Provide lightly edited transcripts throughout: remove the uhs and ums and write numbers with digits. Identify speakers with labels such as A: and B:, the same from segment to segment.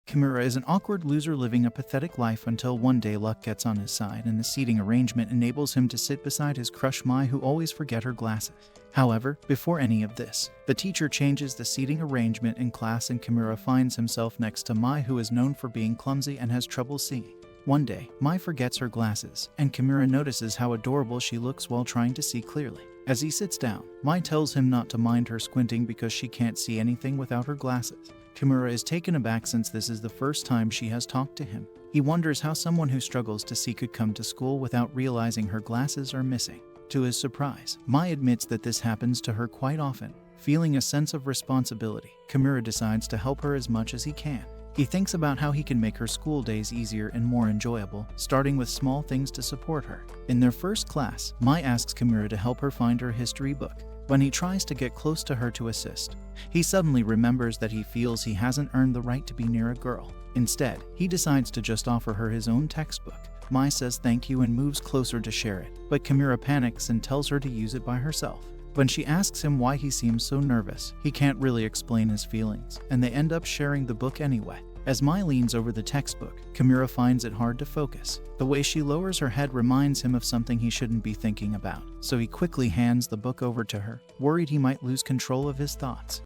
A: Kimura is an awkward loser living a pathetic life until one day luck gets on his side and the seating arrangement enables him to sit beside his crush Mai, who always forget her glasses. However, before any of this, the teacher changes the seating arrangement in class and Kimura finds himself next to Mai, who is known for being clumsy and has trouble seeing. One day, Mai forgets her glasses, and Kimura notices how adorable she looks while trying to see clearly. As he sits down, Mai tells him not to mind her squinting because she can't see anything without her glasses. Kimura is taken aback since this is the first time she has talked to him. He wonders how someone who struggles to see could come to school without realizing her glasses are missing. To his surprise, Mai admits that this happens to her quite often. Feeling a sense of responsibility, Kimura decides to help her as much as he can. He thinks about how he can make her school days easier and more enjoyable, starting with small things to support her. In their first class, Mai asks Kimura to help her find her history book. When he tries to get close to her to assist, he suddenly remembers that he feels he hasn't earned the right to be near a girl. Instead, he decides to just offer her his own textbook. Mai says thank you and moves closer to share it, but Kimura panics and tells her to use it by herself. When she asks him why he seems so nervous, he can't really explain his feelings, and they end up sharing the book anyway. As Mai leans over the textbook, Kimura finds it hard to focus. The way she lowers her head reminds him of something he shouldn't be thinking about, so he quickly hands the book over to her, worried he might lose control of his thoughts.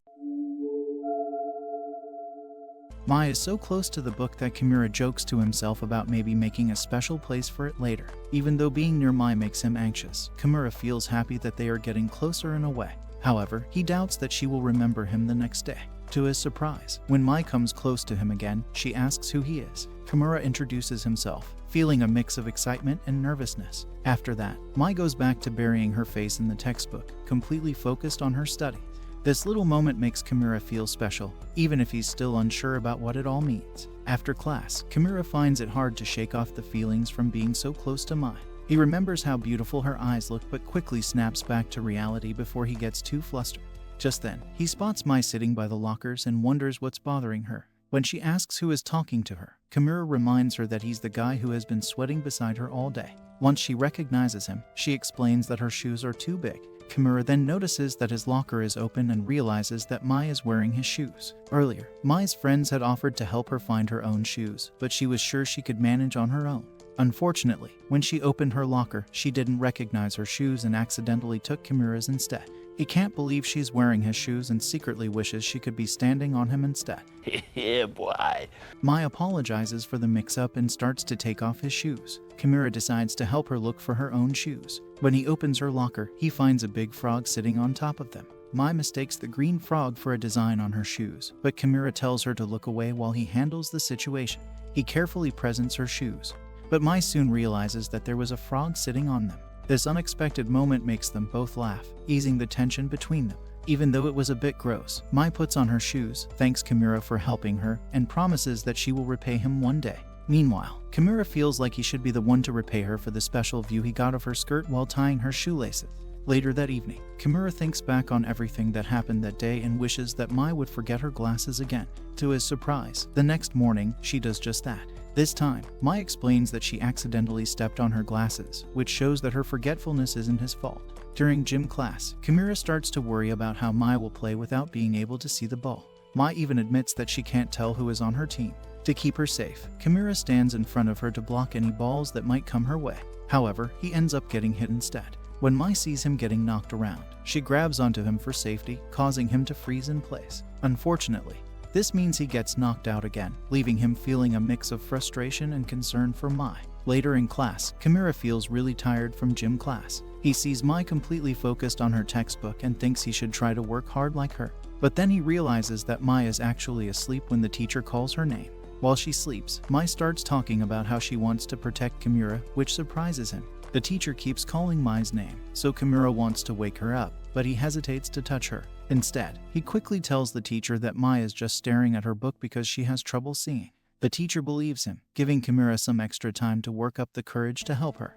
A: Mai is so close to the book that Kimura jokes to himself about maybe making a special place for it later. Even though being near Mai makes him anxious, Kimura feels happy that they are getting closer in a way. However, he doubts that she will remember him the next day. To his surprise, when Mai comes close to him again, she asks who he is. Kimura introduces himself, feeling a mix of excitement and nervousness. After that, Mai goes back to burying her face in the textbook, completely focused on her studies. This little moment makes Kimura feel special, even if he's still unsure about what it all means. After class, Kimura finds it hard to shake off the feelings from being so close to Mai. He remembers how beautiful her eyes look but quickly snaps back to reality before he gets too flustered. Just then, he spots Mai sitting by the lockers and wonders what's bothering her. When she asks who is talking to her, Kimura reminds her that he's the guy who has been sweating beside her all day. Once she recognizes him, she explains that her shoes are too big. Kimura then notices that his locker is open and realizes that Mai is wearing his shoes. Earlier, Mai's friends had offered to help her find her own shoes, but she was sure she could manage on her own. Unfortunately, when she opened her locker, she didn't recognize her shoes and accidentally took Kimura's instead. He can't believe she's wearing his shoes and secretly wishes she could be standing on him instead.
B: Yeah, boy.
A: Mai apologizes for the mix-up and starts to take off his shoes. Kimura decides to help her look for her own shoes. When he opens her locker, he finds a big frog sitting on top of them. Mai mistakes the green frog for a design on her shoes, but Kimura tells her to look away while he handles the situation. He carefully presents her shoes, but Mai soon realizes that there was a frog sitting on them. This unexpected moment makes them both laugh, easing the tension between them. Even though it was a bit gross, Mai puts on her shoes, thanks Kimura for helping her, and promises that she will repay him one day. Meanwhile, Kimura feels like he should be the one to repay her for the special view he got of her skirt while tying her shoelaces. Later that evening, Kimura thinks back on everything that happened that day and wishes that Mai would forget her glasses again. To his surprise, the next morning, she does just that. This time, Mai explains that she accidentally stepped on her glasses, which shows that her forgetfulness isn't his fault. During gym class, Kimura starts to worry about how Mai will play without being able to see the ball. Mai even admits that she can't tell who is on her team. To keep her safe, Kimura stands in front of her to block any balls that might come her way. However, he ends up getting hit instead. When Mai sees him getting knocked around, she grabs onto him for safety, causing him to freeze in place. Unfortunately, this means he gets knocked out again, leaving him feeling a mix of frustration and concern for Mai. Later in class, Kimura feels really tired from gym class. He sees Mai completely focused on her textbook and thinks he should try to work hard like her. But then he realizes that Mai is actually asleep when the teacher calls her name. While she sleeps, Mai starts talking about how she wants to protect Kimura, which surprises him. The teacher keeps calling Mai's name, so Kimura wants to wake her up, but he hesitates to touch her. Instead, he quickly tells the teacher that Mai is just staring at her book because she has trouble seeing. The teacher believes him, giving Kimura some extra time to work up the courage to help her.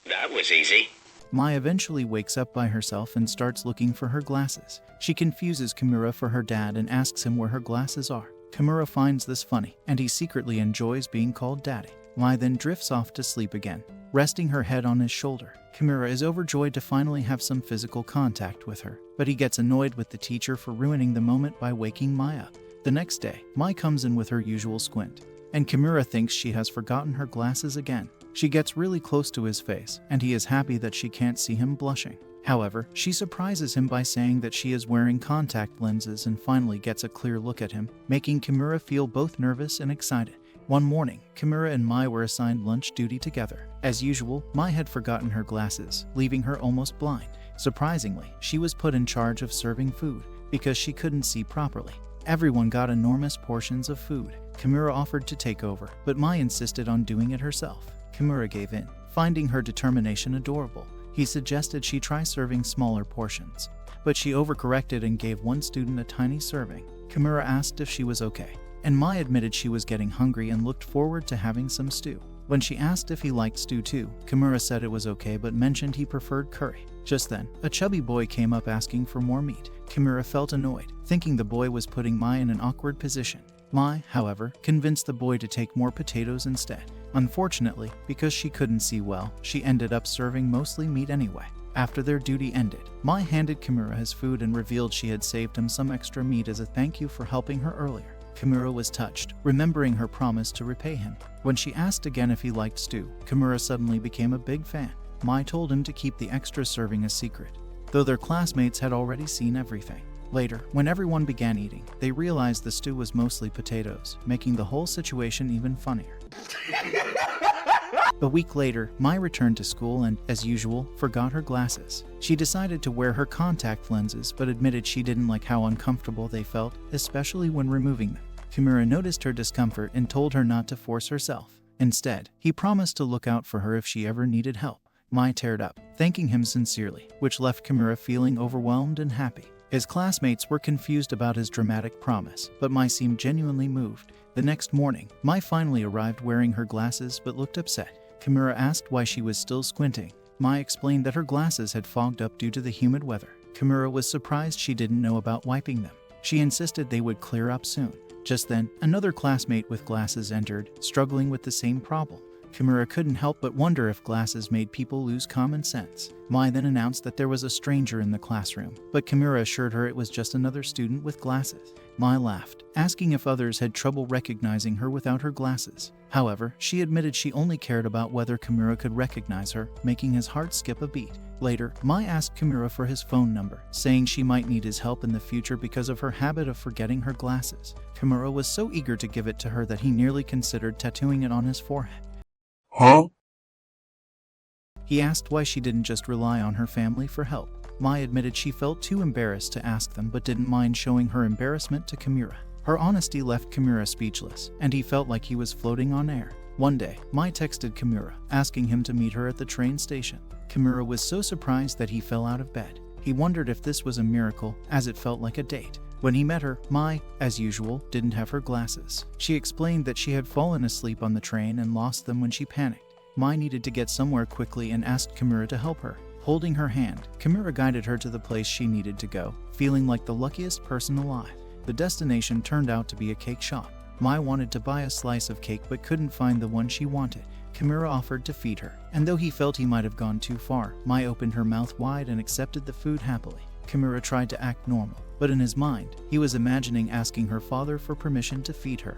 B: That was easy.
A: Mai eventually wakes up by herself and starts looking for her glasses. She confuses Kimura for her dad and asks him where her glasses are. Kimura finds this funny, and he secretly enjoys being called daddy. Mai then drifts off to sleep again, resting her head on his shoulder. Kimura is overjoyed to finally have some physical contact with her, but he gets annoyed with the teacher for ruining the moment by waking Mai up. The next day, Mai comes in with her usual squint, and Kimura thinks she has forgotten her glasses again. She gets really close to his face, and he is happy that she can't see him blushing. However, she surprises him by saying that she is wearing contact lenses and finally gets a clear look at him, making Kimura feel both nervous and excited. One morning, Kimura and Mai were assigned lunch duty together. As usual, Mai had forgotten her glasses, leaving her almost blind. Surprisingly, she was put in charge of serving food because she couldn't see properly. Everyone got enormous portions of food. Kimura offered to take over, but Mai insisted on doing it herself. Kimura gave in, finding her determination adorable. He suggested she try serving smaller portions, but she overcorrected and gave one student a tiny serving. Kimura asked if she was okay, and Mai admitted she was getting hungry and looked forward to having some stew. When she asked if he liked stew too, Kimura said it was okay but mentioned he preferred curry. Just then, a chubby boy came up asking for more meat. Kimura felt annoyed, thinking the boy was putting Mai in an awkward position. Mai, however, convinced the boy to take more potatoes instead. Unfortunately, because she couldn't see well, she ended up serving mostly meat anyway. After their duty ended, Mai handed Kimura his food and revealed she had saved him some extra meat as a thank you for helping her earlier. Kimura was touched, remembering her promise to repay him. When she asked again if he liked stew, Kimura suddenly became a big fan. Mai told him to keep the extra serving a secret, though their classmates had already seen everything. Later, when everyone began eating, they realized the stew was mostly potatoes, making the whole situation even funnier. A week later, Mai returned to school and, as usual, forgot her glasses. She decided to wear her contact lenses but admitted she didn't like how uncomfortable they felt, especially when removing them. Kimura noticed her discomfort and told her not to force herself. Instead, he promised to look out for her if she ever needed help. Mai teared up, thanking him sincerely, which left Kimura feeling overwhelmed and happy. His classmates were confused about his dramatic promise, but Mai seemed genuinely moved. The next morning, Mai finally arrived wearing her glasses but looked upset. Kimura asked why she was still squinting. Mai explained that her glasses had fogged up due to the humid weather. Kimura was surprised she didn't know about wiping them. She insisted they would clear up soon. Just then, another classmate with glasses entered, struggling with the same problem. Kimura couldn't help but wonder if glasses made people lose common sense. Mai then announced that there was a stranger in the classroom, but Kimura assured her it was just another student with glasses. Mai laughed, asking if others had trouble recognizing her without her glasses. However, she admitted she only cared about whether Kimura could recognize her, making his heart skip a beat. Later, Mai asked Kimura for his phone number, saying she might need his help in the future because of her habit of forgetting her glasses. Kimura was so eager to give it to her that he nearly considered tattooing it on his forehead.
C: Huh?
A: He asked why she didn't just rely on her family for help. Mai admitted she felt too embarrassed to ask them but didn't mind showing her embarrassment to Kimura. Her honesty left Kimura speechless, and he felt like he was floating on air. One day, Mai texted Kimura, asking him to meet her at the train station. Kimura was so surprised that he fell out of bed. He wondered if this was a miracle, as it felt like a date. When he met her, Mai, as usual, didn't have her glasses. She explained that she had fallen asleep on the train and lost them when she panicked. Mai needed to get somewhere quickly and asked Kimura to help her. Holding her hand, Kimura guided her to the place she needed to go, feeling like the luckiest person alive. The destination turned out to be a cake shop. Mai wanted to buy a slice of cake but couldn't find the one she wanted. Kimura offered to feed her, and though he felt he might have gone too far, Mai opened her mouth wide and accepted the food happily. Kimura tried to act normal, but in his mind, he was imagining asking her father for permission to feed her.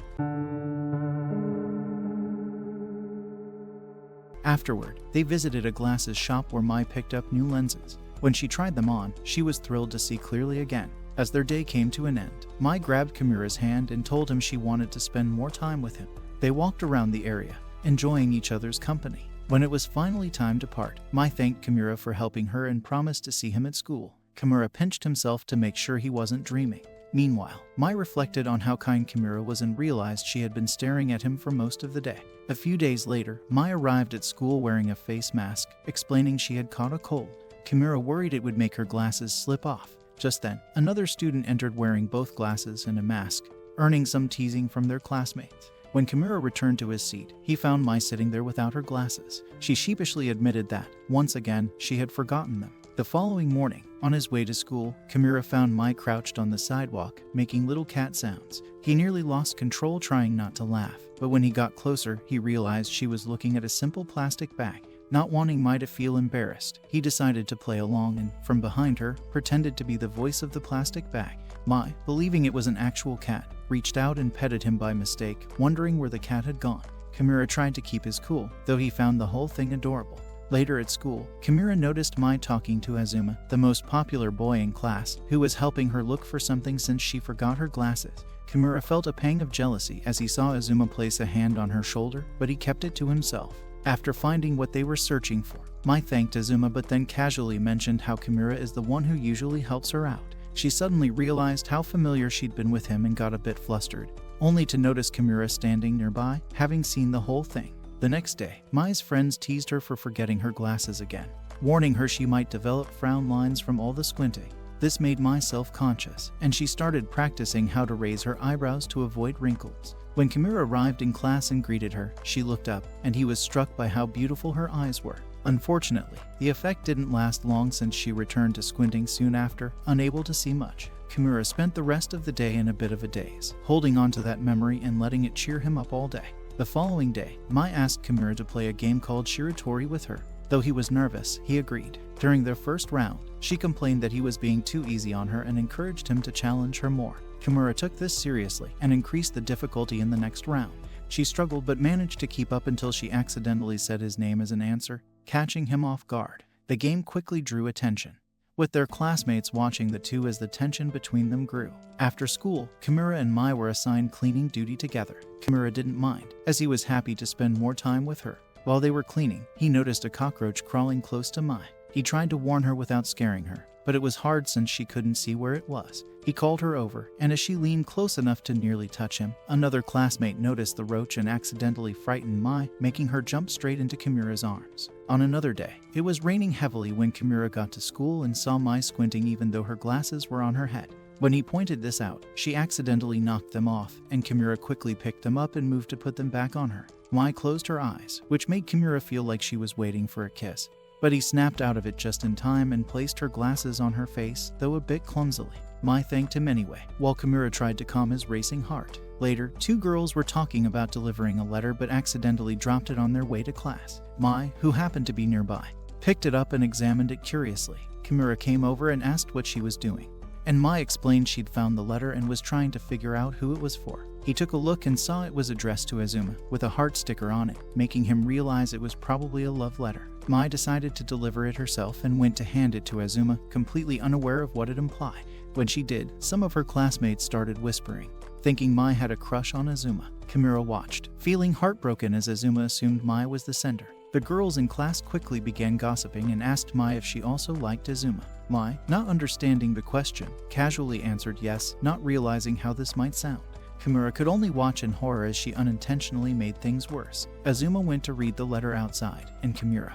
A: Afterward, they visited a glasses shop where Mai picked up new lenses. When she tried them on, she was thrilled to see clearly again. As their day came to an end, Mai grabbed Kimura's hand and told him she wanted to spend more time with him. They walked around the area, enjoying each other's company. When it was finally time to part, Mai thanked Kimura for helping her and promised to see him at school. Kimura pinched himself to make sure he wasn't dreaming. Meanwhile, Mai reflected on how kind Kimura was and realized she had been staring at him for most of the day. A few days later, Mai arrived at school wearing a face mask, explaining she had caught a cold. Kimura worried it would make her glasses slip off. Just then, another student entered wearing both glasses and a mask, earning some teasing from their classmates. When Kimura returned to his seat, he found Mai sitting there without her glasses. She sheepishly admitted that, once again, she had forgotten them. The following morning, on his way to school, Kimura found Mai crouched on the sidewalk, making little cat sounds. He nearly lost control trying not to laugh, but when he got closer, he realized she was looking at a simple plastic bag. Not wanting Mai to feel embarrassed, he decided to play along and, from behind her, pretended to be the voice of the plastic bag. Mai, believing it was an actual cat, reached out and petted him by mistake, wondering where the cat had gone. Kimura tried to keep his cool, though he found the whole thing adorable. Later at school, Kimura noticed Mai talking to Azuma, the most popular boy in class, who was helping her look for something since she forgot her glasses. Kimura felt a pang of jealousy as he saw Azuma place a hand on her shoulder, but he kept it to himself. After finding what they were searching for, Mai thanked Azuma but then casually mentioned how Kimura is the one who usually helps her out. She suddenly realized how familiar she'd been with him and got a bit flustered, only to notice Kimura standing nearby, having seen the whole thing. The next day, Mai's friends teased her for forgetting her glasses again, warning her she might develop frown lines from all the squinting. This made Mai self-conscious, and she started practicing how to raise her eyebrows to avoid wrinkles. When Kimura arrived in class and greeted her, she looked up, and he was struck by how beautiful her eyes were. Unfortunately, the effect didn't last long since she returned to squinting soon after, unable to see much. Kimura spent the rest of the day in a bit of a daze, holding on to that memory and letting it cheer him up all day. The following day, Mai asked Kimura to play a game called Shiratori with her. Though he was nervous, he agreed. During their first round, she complained that he was being too easy on her and encouraged him to challenge her more. Kimura took this seriously and increased the difficulty in the next round. She struggled but managed to keep up until she accidentally said his name as an answer, catching him off guard. The game quickly drew attention, with their classmates watching the two as the tension between them grew. After school, Kimura and Mai were assigned cleaning duty together. Kimura didn't mind, as he was happy to spend more time with her. While they were cleaning, he noticed a cockroach crawling close to Mai. He tried to warn her without scaring her, but it was hard since she couldn't see where it was. He called her over, and as she leaned close enough to nearly touch him, another classmate noticed the roach and accidentally frightened Mai, making her jump straight into Kimura's arms. On another day, it was raining heavily when Kimura got to school and saw Mai squinting even though her glasses were on her head. When he pointed this out, she accidentally knocked them off, and Kimura quickly picked them up and moved to put them back on her. Mai closed her eyes, which made Kimura feel like she was waiting for a kiss. But he snapped out of it just in time and placed her glasses on her face, though a bit clumsily. Mai thanked him anyway, while Kimura tried to calm his racing heart. Later, two girls were talking about delivering a letter but accidentally dropped it on their way to class. Mai, who happened to be nearby, picked it up and examined it curiously. Kimura came over and asked what she was doing, and Mai explained she'd found the letter and was trying to figure out who it was for. He took a look and saw it was addressed to Azuma, with a heart sticker on it, making him realize it was probably a love letter. Mai decided to deliver it herself and went to hand it to Azuma, completely unaware of what it implied. When she did, some of her classmates started whispering, thinking Mai had a crush on Azuma. Kimura watched, feeling heartbroken as Azuma assumed Mai was the sender. The girls in class quickly began gossiping and asked Mai if she also liked Azuma. Mai, not understanding the question, casually answered yes, not realizing how this might sound. Kimura could only watch in horror as she unintentionally made things worse. Azuma went to read the letter outside, and Kimura,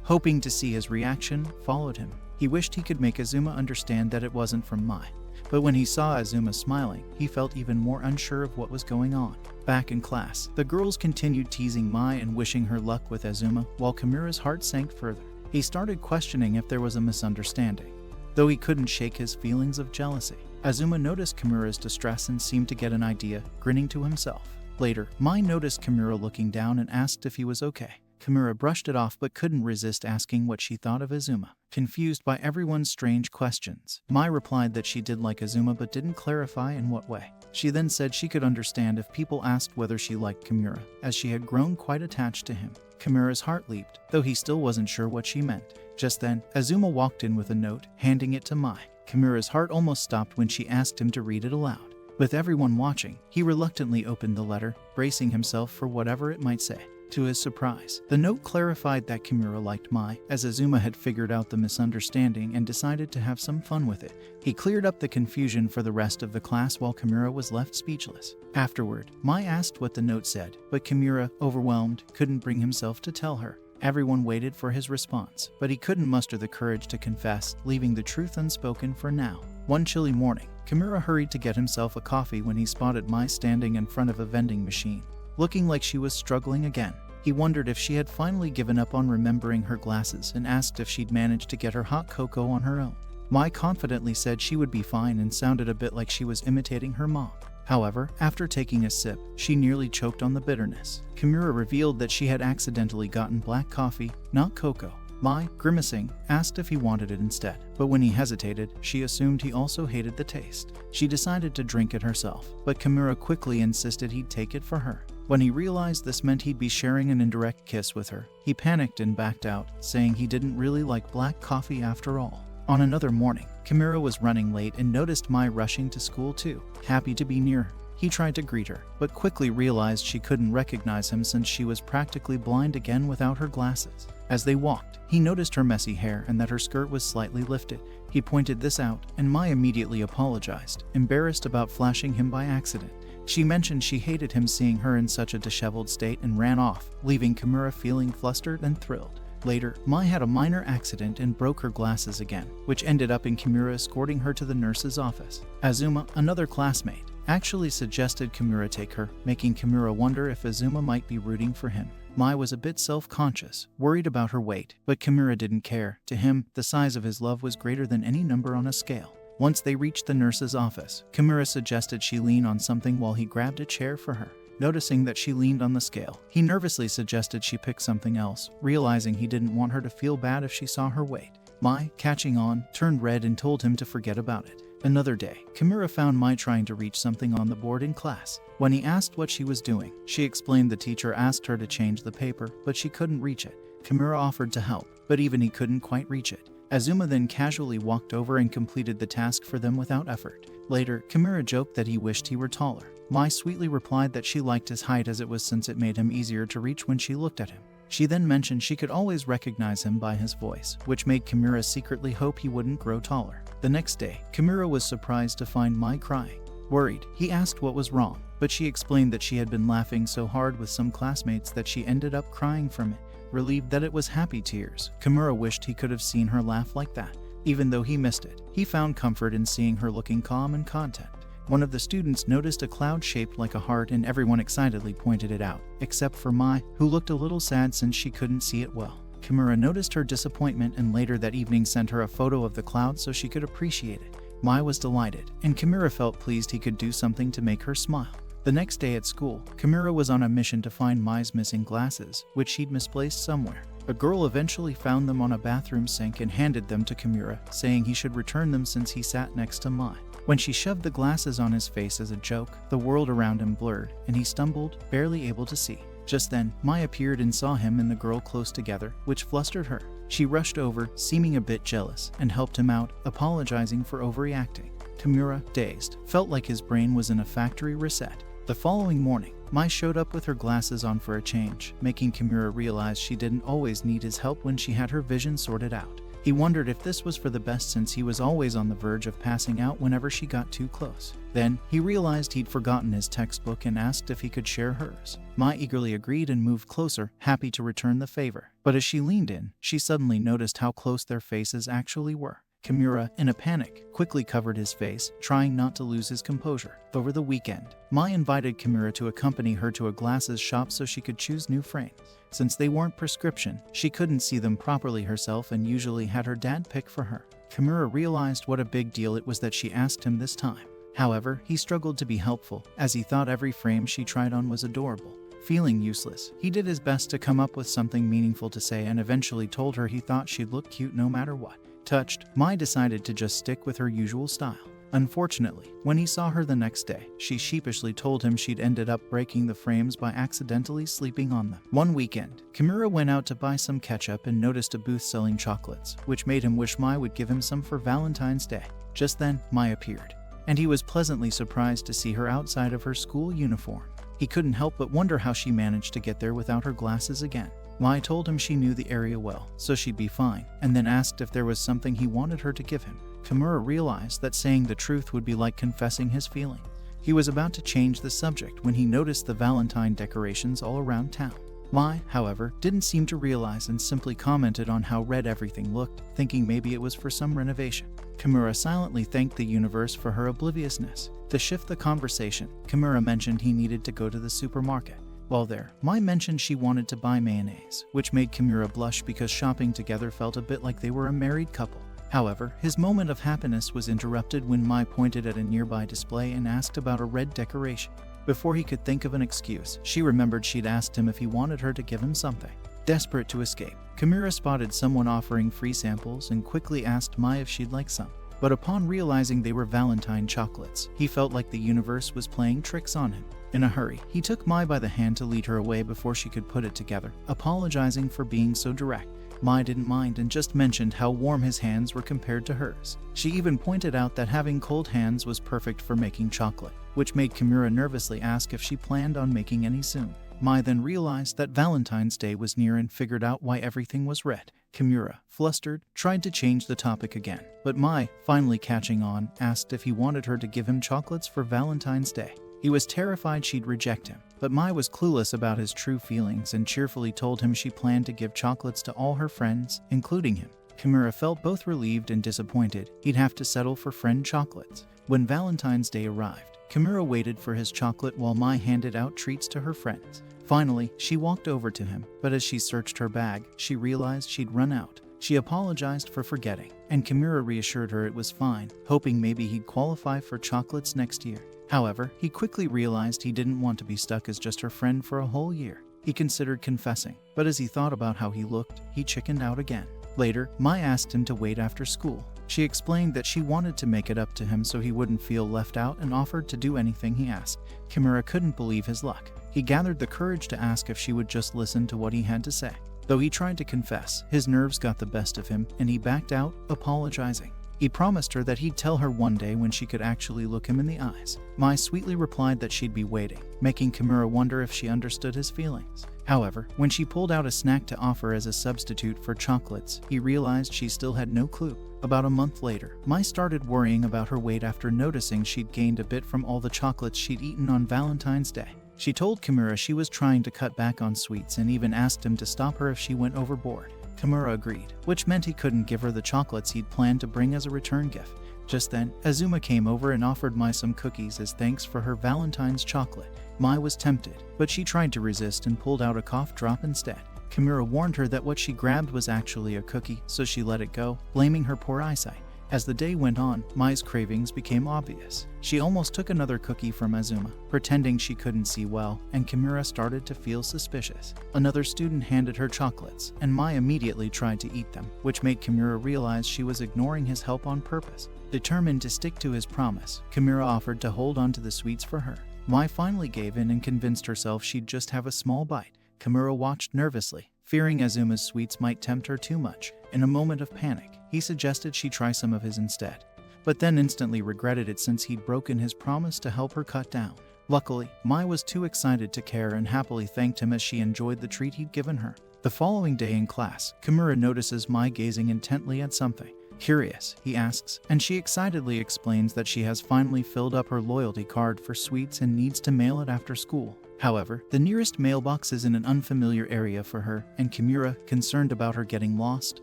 A: hoping to see his reaction, followed him. He wished he could make Azuma understand that it wasn't from Mai, but when he saw Azuma smiling, he felt even more unsure of what was going on. Back in class, the girls continued teasing Mai and wishing her luck with Azuma, while Kimura's heart sank further. He started questioning if there was a misunderstanding, though he couldn't shake his feelings of jealousy. Azuma noticed Kimura's distress and seemed to get an idea, grinning to himself. Later, Mai noticed Kimura looking down and asked if he was okay. Kimura brushed it off but couldn't resist asking what she thought of Azuma. Confused by everyone's strange questions, Mai replied that she did like Azuma but didn't clarify in what way. She then said she could understand if people asked whether she liked Kimura, as she had grown quite attached to him. Kimura's heart leaped, though he still wasn't sure what she meant. Just then, Azuma walked in with a note, handing it to Mai. Kimura's heart almost stopped when she asked him to read it aloud. With everyone watching, he reluctantly opened the letter, bracing himself for whatever it might say. To his surprise, the note clarified that Kimura liked Mai, as Azuma had figured out the misunderstanding and decided to have some fun with it. He cleared up the confusion for the rest of the class while Kimura was left speechless. Afterward, Mai asked what the note said, but Kimura, overwhelmed, couldn't bring himself to tell her. Everyone waited for his response, but he couldn't muster the courage to confess, leaving the truth unspoken for now. One chilly morning, Kimura hurried to get himself a coffee when he spotted Mai standing in front of a vending machine, looking like she was struggling again. He wondered if she had finally given up on remembering her glasses and asked if she'd managed to get her hot cocoa on her own. Mai confidently said she would be fine and sounded a bit like she was imitating her mom. However, after taking a sip, she nearly choked on the bitterness. Kimura revealed that she had accidentally gotten black coffee, not cocoa. Mai, grimacing, asked if he wanted it instead, but when he hesitated, she assumed he also hated the taste. She decided to drink it herself, but Kimura quickly insisted he'd take it for her. When he realized this meant he'd be sharing an indirect kiss with her, he panicked and backed out, saying he didn't really like black coffee after all. On another morning, Kimura was running late and noticed Mai rushing to school too, happy to be near her. He tried to greet her, but quickly realized she couldn't recognize him since she was practically blind again without her glasses. As they walked, he noticed her messy hair and that her skirt was slightly lifted. He pointed this out, and Mai immediately apologized, embarrassed about flashing him by accident. She mentioned she hated him seeing her in such a disheveled state and ran off, leaving Kimura feeling flustered and thrilled. Later, Mai had a minor accident and broke her glasses again, which ended up in Kimura escorting her to the nurse's office. Azuma, another classmate, actually suggested Kimura take her, making Kimura wonder if Azuma might be rooting for him. Mai was a bit self-conscious, worried about her weight, but Kimura didn't care. To him, the size of his love was greater than any number on a scale. Once they reached the nurse's office, Kimura suggested she lean on something while he grabbed a chair for her. Noticing that she leaned on the scale, he nervously suggested she pick something else, realizing he didn't want her to feel bad if she saw her weight. Mai, catching on, turned red and told him to forget about it. Another day, Kimura found Mai trying to reach something on the board in class. When he asked what she was doing, she explained the teacher asked her to change the paper, but she couldn't reach it. Kimura offered to help, but even he couldn't quite reach it. Azuma then casually walked over and completed the task for them without effort. Later, Kimura joked that he wished he were taller. Mai sweetly replied that she liked his height as it was since it made him easier to reach when she looked at him. She then mentioned she could always recognize him by his voice, which made Kimura secretly hope he wouldn't grow taller. The next day, Kimura was surprised to find Mai crying. Worried, he asked what was wrong, but she explained that she had been laughing so hard with some classmates that she ended up crying from it. Relieved that it was happy tears, Kimura wished he could have seen her laugh like that. Even though he missed it, he found comfort in seeing her looking calm and content. One of the students noticed a cloud shaped like a heart and everyone excitedly pointed it out, except for Mai, who looked a little sad since she couldn't see it well. Kimura noticed her disappointment and later that evening sent her a photo of the cloud so she could appreciate it. Mai was delighted, and Kimura felt pleased he could do something to make her smile. The next day at school, Kimura was on a mission to find Mai's missing glasses, which she'd misplaced somewhere. A girl eventually found them on a bathroom sink and handed them to Kimura, saying he should return them since he sat next to Mai. When she shoved the glasses on his face as a joke, the world around him blurred, and he stumbled, barely able to see. Just then, Mai appeared and saw him and the girl close together, which flustered her. She rushed over, seeming a bit jealous, and helped him out, apologizing for overreacting. Kimura, dazed, felt like his brain was in a factory reset. The following morning, Mai showed up with her glasses on for a change, making Kimura realize she didn't always need his help when she had her vision sorted out. He wondered if this was for the best since he was always on the verge of passing out whenever she got too close. Then, he realized he'd forgotten his textbook and asked if he could share hers. Mai eagerly agreed and moved closer, happy to return the favor. But as she leaned in, she suddenly noticed how close their faces actually were. Kimura, in a panic, quickly covered his face, trying not to lose his composure. Over the weekend, Mai invited Kimura to accompany her to a glasses shop so she could choose new frames. Since they weren't prescription, she couldn't see them properly herself and usually had her dad pick for her. Kimura realized what a big deal it was that she asked him this time. However, he struggled to be helpful, as he thought every frame she tried on was adorable. Feeling useless, he did his best to come up with something meaningful to say and eventually told her he thought she'd look cute no matter what. Touched, Mai decided to just stick with her usual style. Unfortunately, when he saw her the next day, she sheepishly told him she'd ended up breaking the frames by accidentally sleeping on them. One weekend, Kimura went out to buy some ketchup and noticed a booth selling chocolates, which made him wish Mai would give him some for Valentine's Day. Just then, Mai appeared, and he was pleasantly surprised to see her outside of her school uniform. He couldn't help but wonder how she managed to get there without her glasses again. Mai told him she knew the area well, so she'd be fine, and then asked if there was something he wanted her to give him. Kimura realized that saying the truth would be like confessing his feelings. He was about to change the subject when he noticed the Valentine decorations all around town. Mai, however, didn't seem to realize and simply commented on how red everything looked, thinking maybe it was for some renovation. Kimura silently thanked the universe for her obliviousness. To shift the conversation, Kimura mentioned he needed to go to the supermarket. While there, Mai mentioned she wanted to buy mayonnaise, which made Kimura blush because shopping together felt a bit like they were a married couple. However, his moment of happiness was interrupted when Mai pointed at a nearby display and asked about a red decoration. Before he could think of an excuse, she remembered she'd asked him if he wanted her to give him something. Desperate to escape, Kimura spotted someone offering free samples and quickly asked Mai if she'd like some. But upon realizing they were Valentine chocolates, he felt like the universe was playing tricks on him. In a hurry, he took Mai by the hand to lead her away before she could put it together, apologizing for being so direct. Mai didn't mind and just mentioned how warm his hands were compared to hers. She even pointed out that having cold hands was perfect for making chocolate, which made Kimura nervously ask if she planned on making any soon. Mai then realized that Valentine's Day was near and figured out why everything was red. Kimura, flustered, tried to change the topic again, but Mai, finally catching on, asked if he wanted her to give him chocolates for Valentine's Day. He was terrified she'd reject him, but Mai was clueless about his true feelings and cheerfully told him she planned to give chocolates to all her friends, including him. Kimura felt both relieved and disappointed he'd have to settle for friend chocolates. When Valentine's Day arrived, Kimura waited for his chocolate while Mai handed out treats to her friends. Finally, she walked over to him, but as she searched her bag, she realized she'd run out. She apologized for forgetting, and Kimura reassured her it was fine, hoping maybe he'd qualify for chocolates next year. However, he quickly realized he didn't want to be stuck as just her friend for a whole year. He considered confessing, but as he thought about how he looked, he chickened out again. Later, Mai asked him to wait after school. She explained that she wanted to make it up to him so he wouldn't feel left out and offered to do anything he asked. Kimura couldn't believe his luck. He gathered the courage to ask if she would just listen to what he had to say. Though he tried to confess, his nerves got the best of him and he backed out, apologizing. He promised her that he'd tell her one day when she could actually look him in the eyes. Mai sweetly replied that she'd be waiting, making Kimura wonder if she understood his feelings. However, when she pulled out a snack to offer as a substitute for chocolates, he realized she still had no clue. About a month later, Mai started worrying about her weight after noticing she'd gained a bit from all the chocolates she'd eaten on Valentine's Day. She told Kimura she was trying to cut back on sweets and even asked him to stop her if she went overboard. Kimura agreed, which meant he couldn't give her the chocolates he'd planned to bring as a return gift. Just then, Azuma came over and offered Mai some cookies as thanks for her Valentine's chocolate. Mai was tempted, but she tried to resist and pulled out a cough drop instead. Kimura warned her that what she grabbed was actually a cookie, so she let it go, blaming her poor eyesight. As the day went on, Mai's cravings became obvious. She almost took another cookie from Azuma, pretending she couldn't see well, and Kimura started to feel suspicious. Another student handed her chocolates, and Mai immediately tried to eat them, which made Kimura realize she was ignoring his help on purpose. Determined to stick to his promise, Kimura offered to hold on to the sweets for her. Mai finally gave in and convinced herself she'd just have a small bite. Kimura watched nervously, fearing Azuma's sweets might tempt her too much. In a moment of panic, he suggested she try some of his instead, but then instantly regretted it since he'd broken his promise to help her cut down. Luckily, Mai was too excited to care and happily thanked him as she enjoyed the treat he'd given her. The following day in class, Kimura notices Mai gazing intently at something. Curious, he asks, and she excitedly explains that she has finally filled up her loyalty card for sweets and needs to mail it after school. However, the nearest mailbox is in an unfamiliar area for her, and Kimura, concerned about her getting lost,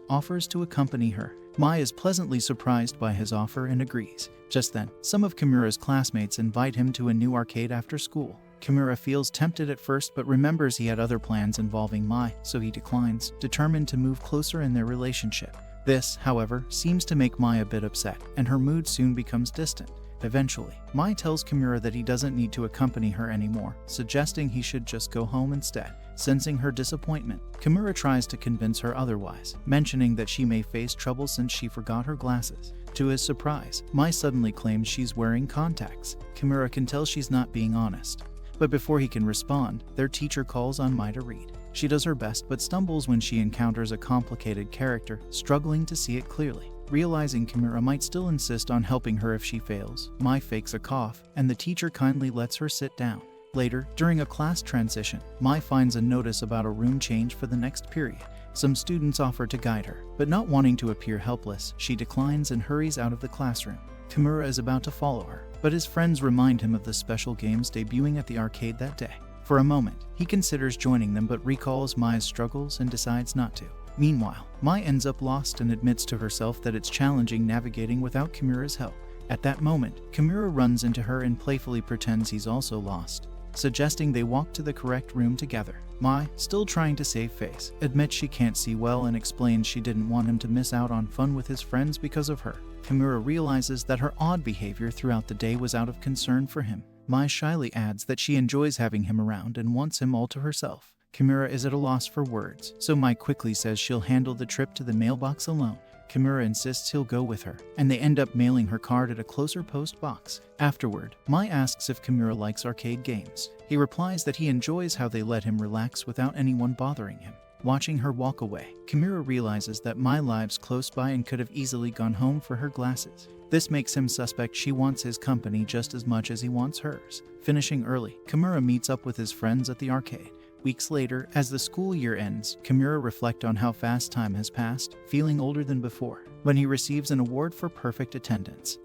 A: offers to accompany her. Mai is pleasantly surprised by his offer and agrees. Just then, some of Kimura's classmates invite him to a new arcade after school. Kimura feels tempted at first but remembers he had other plans involving Mai, so he declines, determined to move closer in their relationship. This, however, seems to make Mai a bit upset, and her mood soon becomes distant. Eventually, Mai tells Kimura that he doesn't need to accompany her anymore, suggesting he should just go home instead. Sensing her disappointment, Kimura tries to convince her otherwise, mentioning that she may face trouble since she forgot her glasses. To his surprise, Mai suddenly claims she's wearing contacts. Kimura can tell she's not being honest. But before he can respond, their teacher calls on Mai to read. She does her best but stumbles when she encounters a complicated character, struggling to see it clearly. Realizing Kimura might still insist on helping her if she fails, Mai fakes a cough, and the teacher kindly lets her sit down. Later, during a class transition, Mai finds a notice about a room change for the next period. Some students offer to guide her, but not wanting to appear helpless, she declines and hurries out of the classroom. Kimura is about to follow her, but his friends remind him of the special games debuting at the arcade that day. For a moment, he considers joining them but recalls Mai's struggles and decides not to. Meanwhile, Mai ends up lost and admits to herself that it's challenging navigating without Kimura's help. At that moment, Kimura runs into her and playfully pretends he's also lost, suggesting they walk to the correct room together. Mai, still trying to save face, admits she can't see well and explains she didn't want him to miss out on fun with his friends because of her. Kimura realizes that her odd behavior throughout the day was out of concern for him. Mai shyly adds that she enjoys having him around and wants him all to herself. Kimura is at a loss for words, so Mai quickly says she'll handle the trip to the mailbox alone. Kimura insists he'll go with her, and they end up mailing her card at a closer post box. Afterward, Mai asks if Kimura likes arcade games. He replies that he enjoys how they let him relax without anyone bothering him. Watching her walk away, Kimura realizes that Mai lives close by and could have easily gone home for her glasses. This makes him suspect she wants his company just as much as he wants hers. Finishing early, Kimura meets up with his friends at the arcade. Weeks later, as the school year ends, Kimura reflects on how fast time has passed, feeling older than before, when he receives an award for perfect attendance.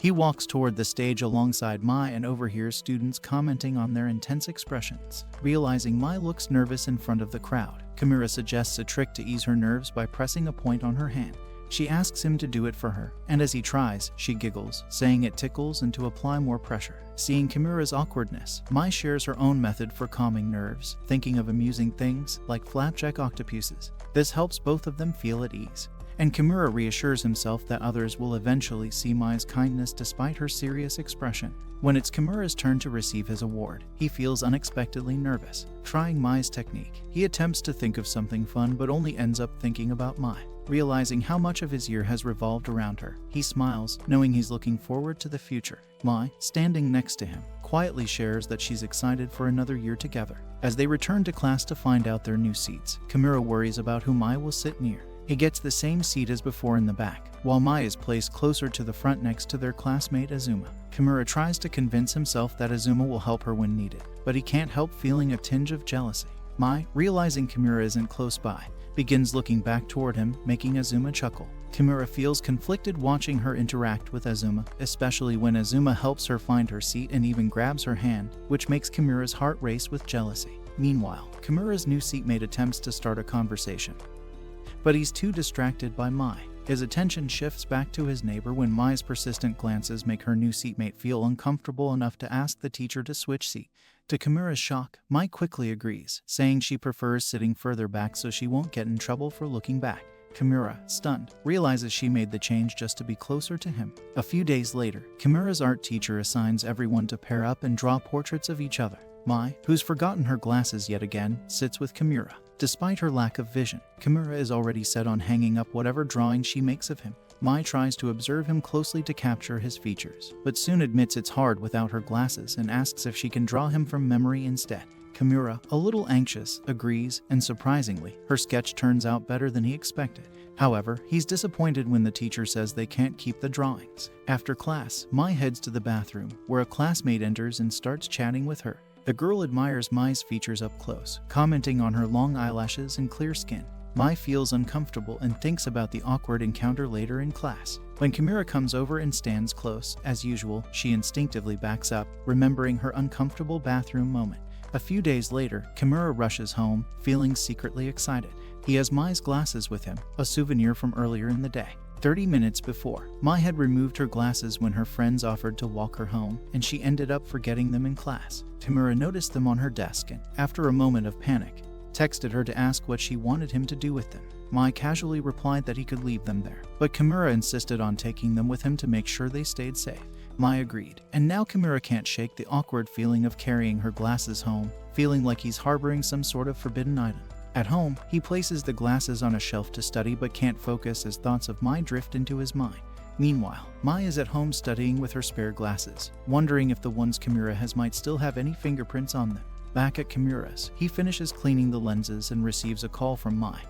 A: He walks toward the stage alongside Mai and overhears students commenting on their intense expressions. Realizing Mai looks nervous in front of the crowd, Kimura suggests a trick to ease her nerves by pressing a point on her hand. She asks him to do it for her, and as he tries, she giggles, saying it tickles and to apply more pressure. Seeing Kimura's awkwardness, Mai shares her own method for calming nerves, thinking of amusing things like flapjack octopuses. This helps both of them feel at ease, and Kimura reassures himself that others will eventually see Mai's kindness despite her serious expression. When it's Kimura's turn to receive his award, he feels unexpectedly nervous. Trying Mai's technique, he attempts to think of something fun but only ends up thinking about Mai. Realizing how much of his year has revolved around her, he smiles, knowing he's looking forward to the future. Mai, standing next to him, quietly shares that she's excited for another year together. As they return to class to find out their new seats, Kimura worries about who Mai will sit near. He gets the same seat as before in the back, while Mai is placed closer to the front next to their classmate Azuma. Kimura tries to convince himself that Azuma will help her when needed, but he can't help feeling a tinge of jealousy. Mai, realizing Kimura isn't close by, begins looking back toward him, making Azuma chuckle. Kimura feels conflicted watching her interact with Azuma, especially when Azuma helps her find her seat and even grabs her hand, which makes Kimura's heart race with jealousy. Meanwhile, Kimura's new seatmate attempts to start a conversation, but he's too distracted by Mai. His attention shifts back to his neighbor when Mai's persistent glances make her new seatmate feel uncomfortable enough to ask the teacher to switch seat. To Kimura's shock, Mai quickly agrees, saying she prefers sitting further back so she won't get in trouble for looking back. Kimura, stunned, realizes she made the change just to be closer to him. A few days later, Kimura's art teacher assigns everyone to pair up and draw portraits of each other. Mai, who's forgotten her glasses yet again, sits with Kimura. Despite her lack of vision, Kimura is already set on hanging up whatever drawing she makes of him. Mai tries to observe him closely to capture his features, but soon admits it's hard without her glasses and asks if she can draw him from memory instead. Kimura, a little anxious, agrees, and surprisingly, her sketch turns out better than he expected. However, he's disappointed when the teacher says they can't keep the drawings. After class, Mai heads to the bathroom, where a classmate enters and starts chatting with her. The girl admires Mai's features up close, commenting on her long eyelashes and clear skin. Mai feels uncomfortable and thinks about the awkward encounter later in class. When Kimura comes over and stands close, as usual, she instinctively backs up, remembering her uncomfortable bathroom moment. A few days later, Kimura rushes home, feeling secretly excited. He has Mai's glasses with him, a souvenir from earlier in the day. 30 minutes before, Mai had removed her glasses when her friends offered to walk her home, and she ended up forgetting them in class. Kimura noticed them on her desk and, after a moment of panic, texted her to ask what she wanted him to do with them. Mai casually replied that he could leave them there, but Kimura insisted on taking them with him to make sure they stayed safe. Mai agreed, and now Kimura can't shake the awkward feeling of carrying her glasses home, feeling like he's harboring some sort of forbidden item. At home, he places the glasses on a shelf to study but can't focus as thoughts of Mai drift into his mind. Meanwhile, Mai is at home studying with her spare glasses, wondering if the ones Kimura has might still have any fingerprints on them. Back at Kimura's, he finishes cleaning the lenses and receives a call from Mai,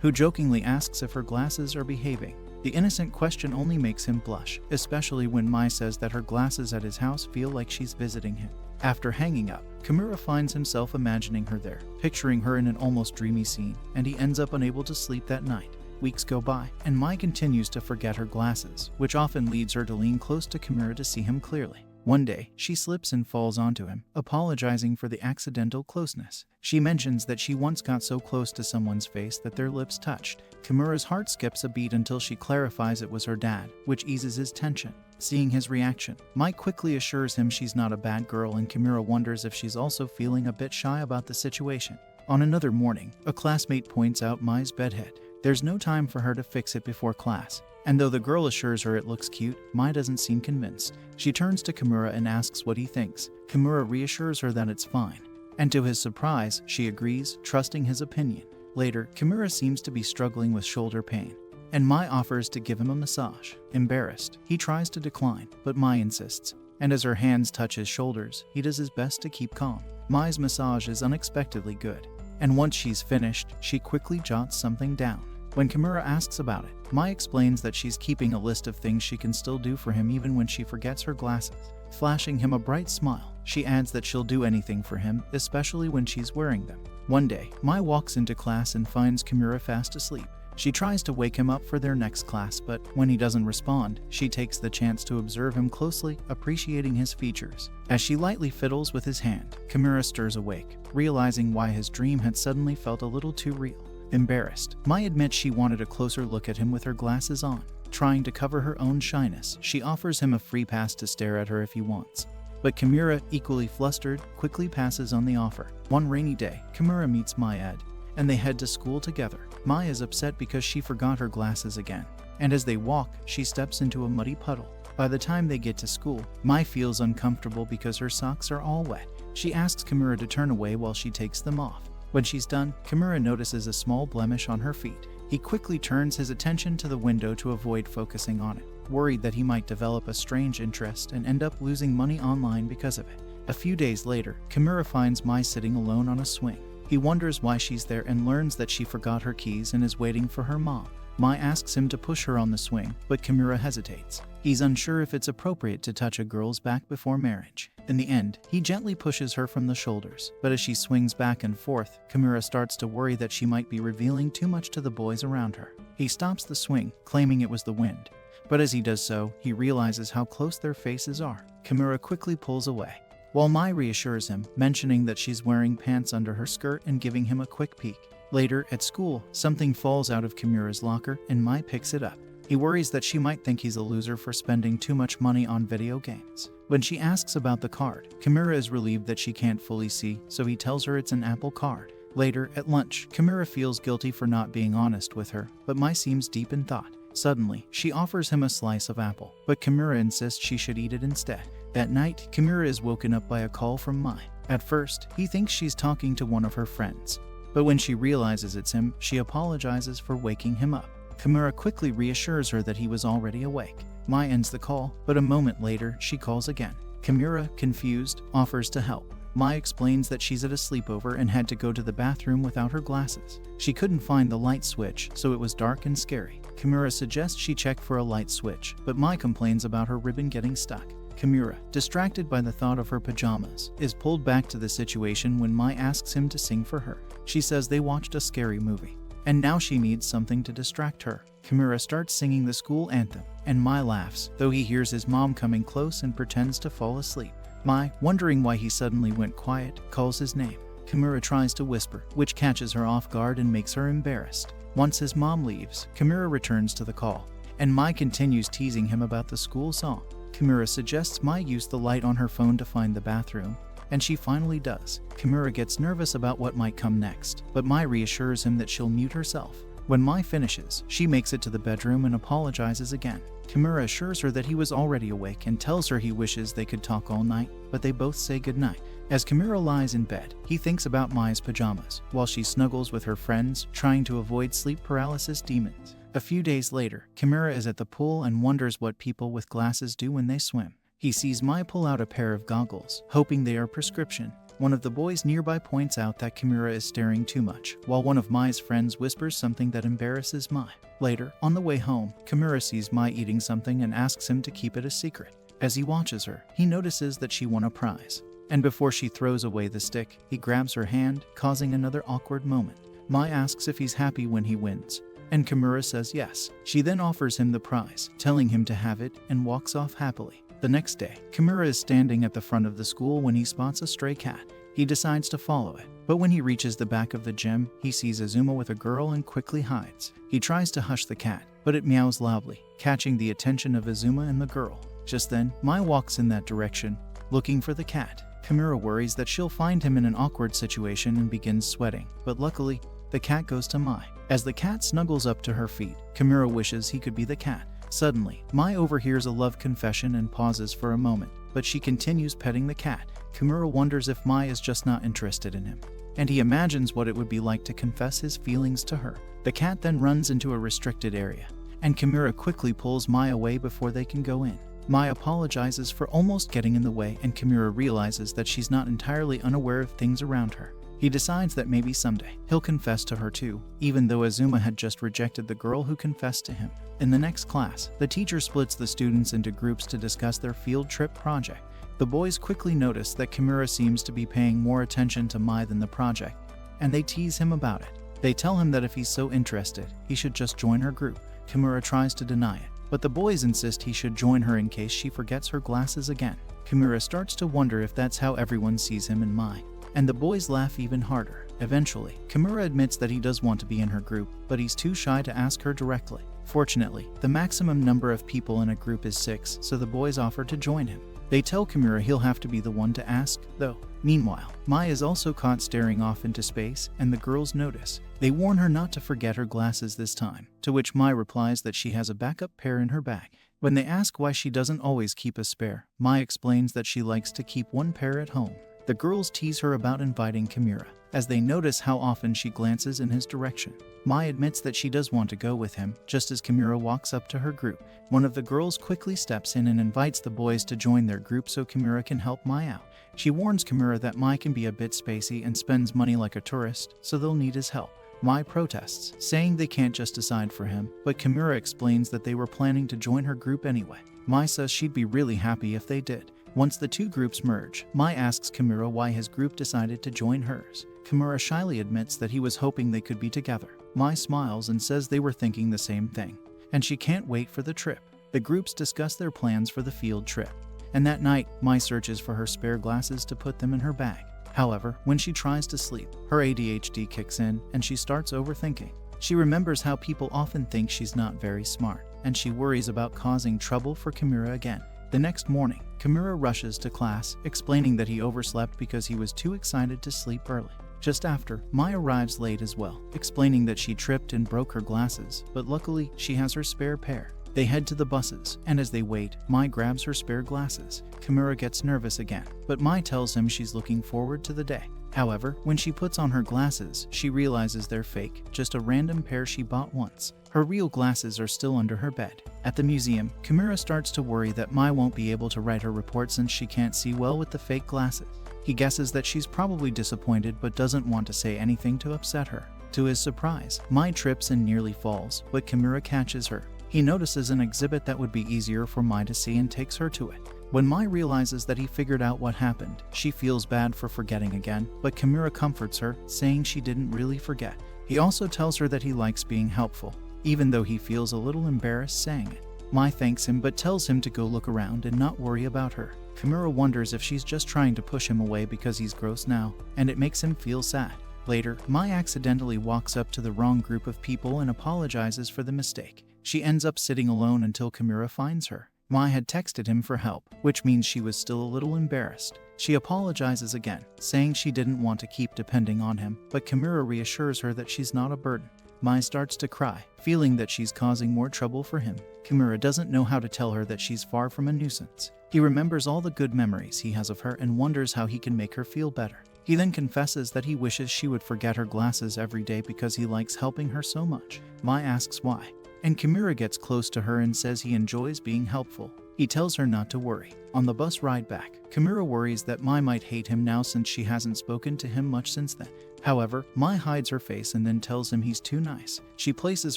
A: who jokingly asks if her glasses are behaving. The innocent question only makes him blush, especially when Mai says that her glasses at his house feel like she's visiting him. After hanging up, Kimura finds himself imagining her there, picturing her in an almost dreamy scene, and he ends up unable to sleep that night. Weeks go by, and Mai continues to forget her glasses, which often leads her to lean close to Kimura to see him clearly. One day, she slips and falls onto him, apologizing for the accidental closeness. She mentions that she once got so close to someone's face that their lips touched. Kimura's heart skips a beat until she clarifies it was her dad, which eases his tension. Seeing his reaction, Mai quickly assures him she's not a bad girl, and Kimura wonders if she's also feeling a bit shy about the situation. On another morning, a classmate points out Mai's bedhead. There's no time for her to fix it before class, and though the girl assures her it looks cute, Mai doesn't seem convinced. She turns to Kimura and asks what he thinks. Kimura reassures her that it's fine. and to his surprise, she agrees, trusting his opinion. Later, Kimura seems to be struggling with shoulder pain, and Mai offers to give him a massage. Embarrassed, he tries to decline, but Mai insists, and as her hands touch his shoulders, he does his best to keep calm. Mai's massage is unexpectedly good, and once she's finished, she quickly jots something down. When Kimura asks about it, Mai explains that she's keeping a list of things she can still do for him even when she forgets her glasses. Flashing him a bright smile, she adds that she'll do anything for him, especially when she's wearing them. One day, Mai walks into class and finds Kimura fast asleep. She tries to wake him up for their next class, but when he doesn't respond, she takes the chance to observe him closely, appreciating his features. As she lightly fiddles with his hand, Kimura stirs awake, realizing why his dream had suddenly felt a little too real. Embarrassed, Mai admits she wanted a closer look at him with her glasses on. Trying to cover her own shyness, she offers him a free pass to stare at her if he wants. But Kimura, equally flustered, quickly passes on the offer. One rainy day, Kimura meets Mai and they head to school together. Mai is upset because she forgot her glasses again, and as they walk, she steps into a muddy puddle. By the time they get to school, Mai feels uncomfortable because her socks are all wet. She asks Kimura to turn away while she takes them off. When she's done, Kimura notices a small blemish on her feet. He quickly turns his attention to the window to avoid focusing on it, worried that he might develop a strange interest and end up losing money online because of it. A few days later, Kimura finds Mai sitting alone on a swing. He wonders why she's there and learns that she forgot her keys and is waiting for her mom. Mai asks him to push her on the swing, but Kimura hesitates. He's unsure if it's appropriate to touch a girl's back before marriage. In the end, he gently pushes her from the shoulders, but as she swings back and forth, Kimura starts to worry that she might be revealing too much to the boys around her. He stops the swing, claiming it was the wind, but as he does so, he realizes how close their faces are. Kimura quickly pulls away, while Mai reassures him, mentioning that she's wearing pants under her skirt and giving him a quick peek. Later, at school, something falls out of Kimura's locker and Mai picks it up. He worries that she might think he's a loser for spending too much money on video games. When she asks about the card, Kimura is relieved that she can't fully see, so he tells her it's an Apple card. Later, at lunch, Kimura feels guilty for not being honest with her, but Mai seems deep in thought. Suddenly, she offers him a slice of apple, but Kimura insists she should eat it instead. That night, Kimura is woken up by a call from Mai. At first, he thinks she's talking to one of her friends, but when she realizes it's him, she apologizes for waking him up. Kimura quickly reassures her that he was already awake. Mai ends the call, but a moment later, she calls again. Kimura, confused, offers to help. Mai explains that she's at a sleepover and had to go to the bathroom without her glasses. She couldn't find the light switch, so it was dark and scary. Kimura suggests she check for a light switch, but Mai complains about her ribbon getting stuck. Kimura, distracted by the thought of her pajamas, is pulled back to the situation when Mai asks him to sing for her. She says they watched a scary movie, and now she needs something to distract her. Kimura starts singing the school anthem, and Mai laughs, though he hears his mom coming close and pretends to fall asleep. Mai, wondering why he suddenly went quiet, calls his name. Kimura tries to whisper, which catches her off guard and makes her embarrassed. Once his mom leaves, Kimura returns to the call, and Mai continues teasing him about the school song. Kimura suggests Mai use the light on her phone to find the bathroom, and she finally does. Kimura gets nervous about what might come next, but Mai reassures him that she'll mute herself. When Mai finishes, she makes it to the bedroom and apologizes again. Kimura assures her that he was already awake and tells her he wishes they could talk all night, but they both say goodnight. As Kimura lies in bed, he thinks about Mai's pajamas, while she snuggles with her friends, trying to avoid sleep paralysis demons. A few days later, Kimura is at the pool and wonders what people with glasses do when they swim. He sees Mai pull out a pair of goggles, hoping they are prescription. One of the boys nearby points out that Kimura is staring too much, while one of Mai's friends whispers something that embarrasses Mai. Later, on the way home, Kimura sees Mai eating something and asks him to keep it a secret. As he watches her, he notices that she won a prize, and before she throws away the stick, he grabs her hand, causing another awkward moment. Mai asks if he's happy when he wins, and Kimura says yes. She then offers him the prize, telling him to have it, and walks off happily. The next day, Kimura is standing at the front of the school when he spots a stray cat. He decides to follow it, but when he reaches the back of the gym, he sees Azuma with a girl and quickly hides. He tries to hush the cat, but it meows loudly, catching the attention of Azuma and the girl. Just then, Mai walks in that direction, looking for the cat. Kimura worries that she'll find him in an awkward situation and begins sweating, but luckily, the cat goes to Mai. As the cat snuggles up to her feet, Kimura wishes he could be the cat. Suddenly, Mai overhears a love confession and pauses for a moment. but she continues petting the cat. Kimura wonders if Mai is just not interested in him, and he imagines what it would be like to confess his feelings to her. The cat then runs into a restricted area, and Kimura quickly pulls Mai away before they can go in. Mai apologizes for almost getting in the way, and Kimura realizes that she's not entirely unaware of things around her. He decides that maybe someday he'll confess to her too, even though Azuma had just rejected the girl who confessed to him. In the next class, the teacher splits the students into groups to discuss their field trip project. The boys quickly notice that Kimura seems to be paying more attention to Mai than the project, and they tease him about it. They tell him that if he's so interested, he should just join her group. Kimura tries to deny it, but the boys insist he should join her in case she forgets her glasses again. Kimura starts to wonder if that's how everyone sees him and Mai, and the boys laugh even harder. Eventually, Kimura admits that he does want to be in her group, but he's too shy to ask her directly. Fortunately, the maximum number of people in a group is 6, so the boys offer to join him. They tell Kimura he'll have to be the one to ask, though. Meanwhile, Mai is also caught staring off into space, and the girls notice. They warn her not to forget her glasses this time, to which Mai replies that she has a backup pair in her bag. When they ask why she doesn't always keep a spare, Mai explains that she likes to keep one pair at home. The girls tease her about inviting Kimura, as they notice how often she glances in his direction. Mai admits that she does want to go with him. Just as Kimura walks up to her group, one of the girls quickly steps in and invites the boys to join their group so Kimura can help Mai out. She warns Kimura that Mai can be a bit spacey and spends money like a tourist, so they'll need his help. Mai protests, saying they can't just decide for him, but Kimura explains that they were planning to join her group anyway. Mai says she'd be really happy if they did. Once the two groups merge, Mai asks Kimura why his group decided to join hers. Kimura shyly admits that he was hoping they could be together. Mai smiles and says they were thinking the same thing, and she can't wait for the trip. The groups discuss their plans for the field trip, and that night, Mai searches for her spare glasses to put them in her bag. However, when she tries to sleep, her ADHD kicks in and she starts overthinking. She remembers how people often think she's not very smart, and she worries about causing trouble for Kimura again. The next morning, Kimura rushes to class, explaining that he overslept because he was too excited to sleep early. Just after, Mai arrives late as well, explaining that she tripped and broke her glasses, but luckily she has her spare pair. They head to the buses, and as they wait, Mai grabs her spare glasses. Kimura gets nervous again, but Mai tells him she's looking forward to the day. However, when she puts on her glasses, she realizes they're fake, just a random pair she bought once. Her real glasses are still under her bed. At the museum, Kimura starts to worry that Mai won't be able to write her report since she can't see well with the fake glasses. He guesses that she's probably disappointed but doesn't want to say anything to upset her. To his surprise, Mai trips and nearly falls, but Kimura catches her. He notices an exhibit that would be easier for Mai to see and takes her to it. When Mai realizes that he figured out what happened, she feels bad for forgetting again, but Kimura comforts her, saying she didn't really forget. He also tells her that he likes being helpful, even though he feels a little embarrassed saying it. Mai thanks him but tells him to go look around and not worry about her. Kimura wonders if she's just trying to push him away because he's gross now, and it makes him feel sad. Later, Mai accidentally walks up to the wrong group of people and apologizes for the mistake. She ends up sitting alone until Kimura finds her. Mai had texted him for help, which means she was still a little embarrassed. She apologizes again, saying she didn't want to keep depending on him, but Kimura reassures her that she's not a burden. Mai starts to cry, feeling that she's causing more trouble for him. Kimura doesn't know how to tell her that she's far from a nuisance. He remembers all the good memories he has of her and wonders how he can make her feel better. He then confesses that he wishes she would forget her glasses every day because he likes helping her so much. Mai asks why, and Kimura gets close to her and says he enjoys being helpful. He tells her not to worry. On the bus ride back, Kimura worries that Mai might hate him now since she hasn't spoken to him much since then. However, Mai hides her face and then tells him he's too nice. She places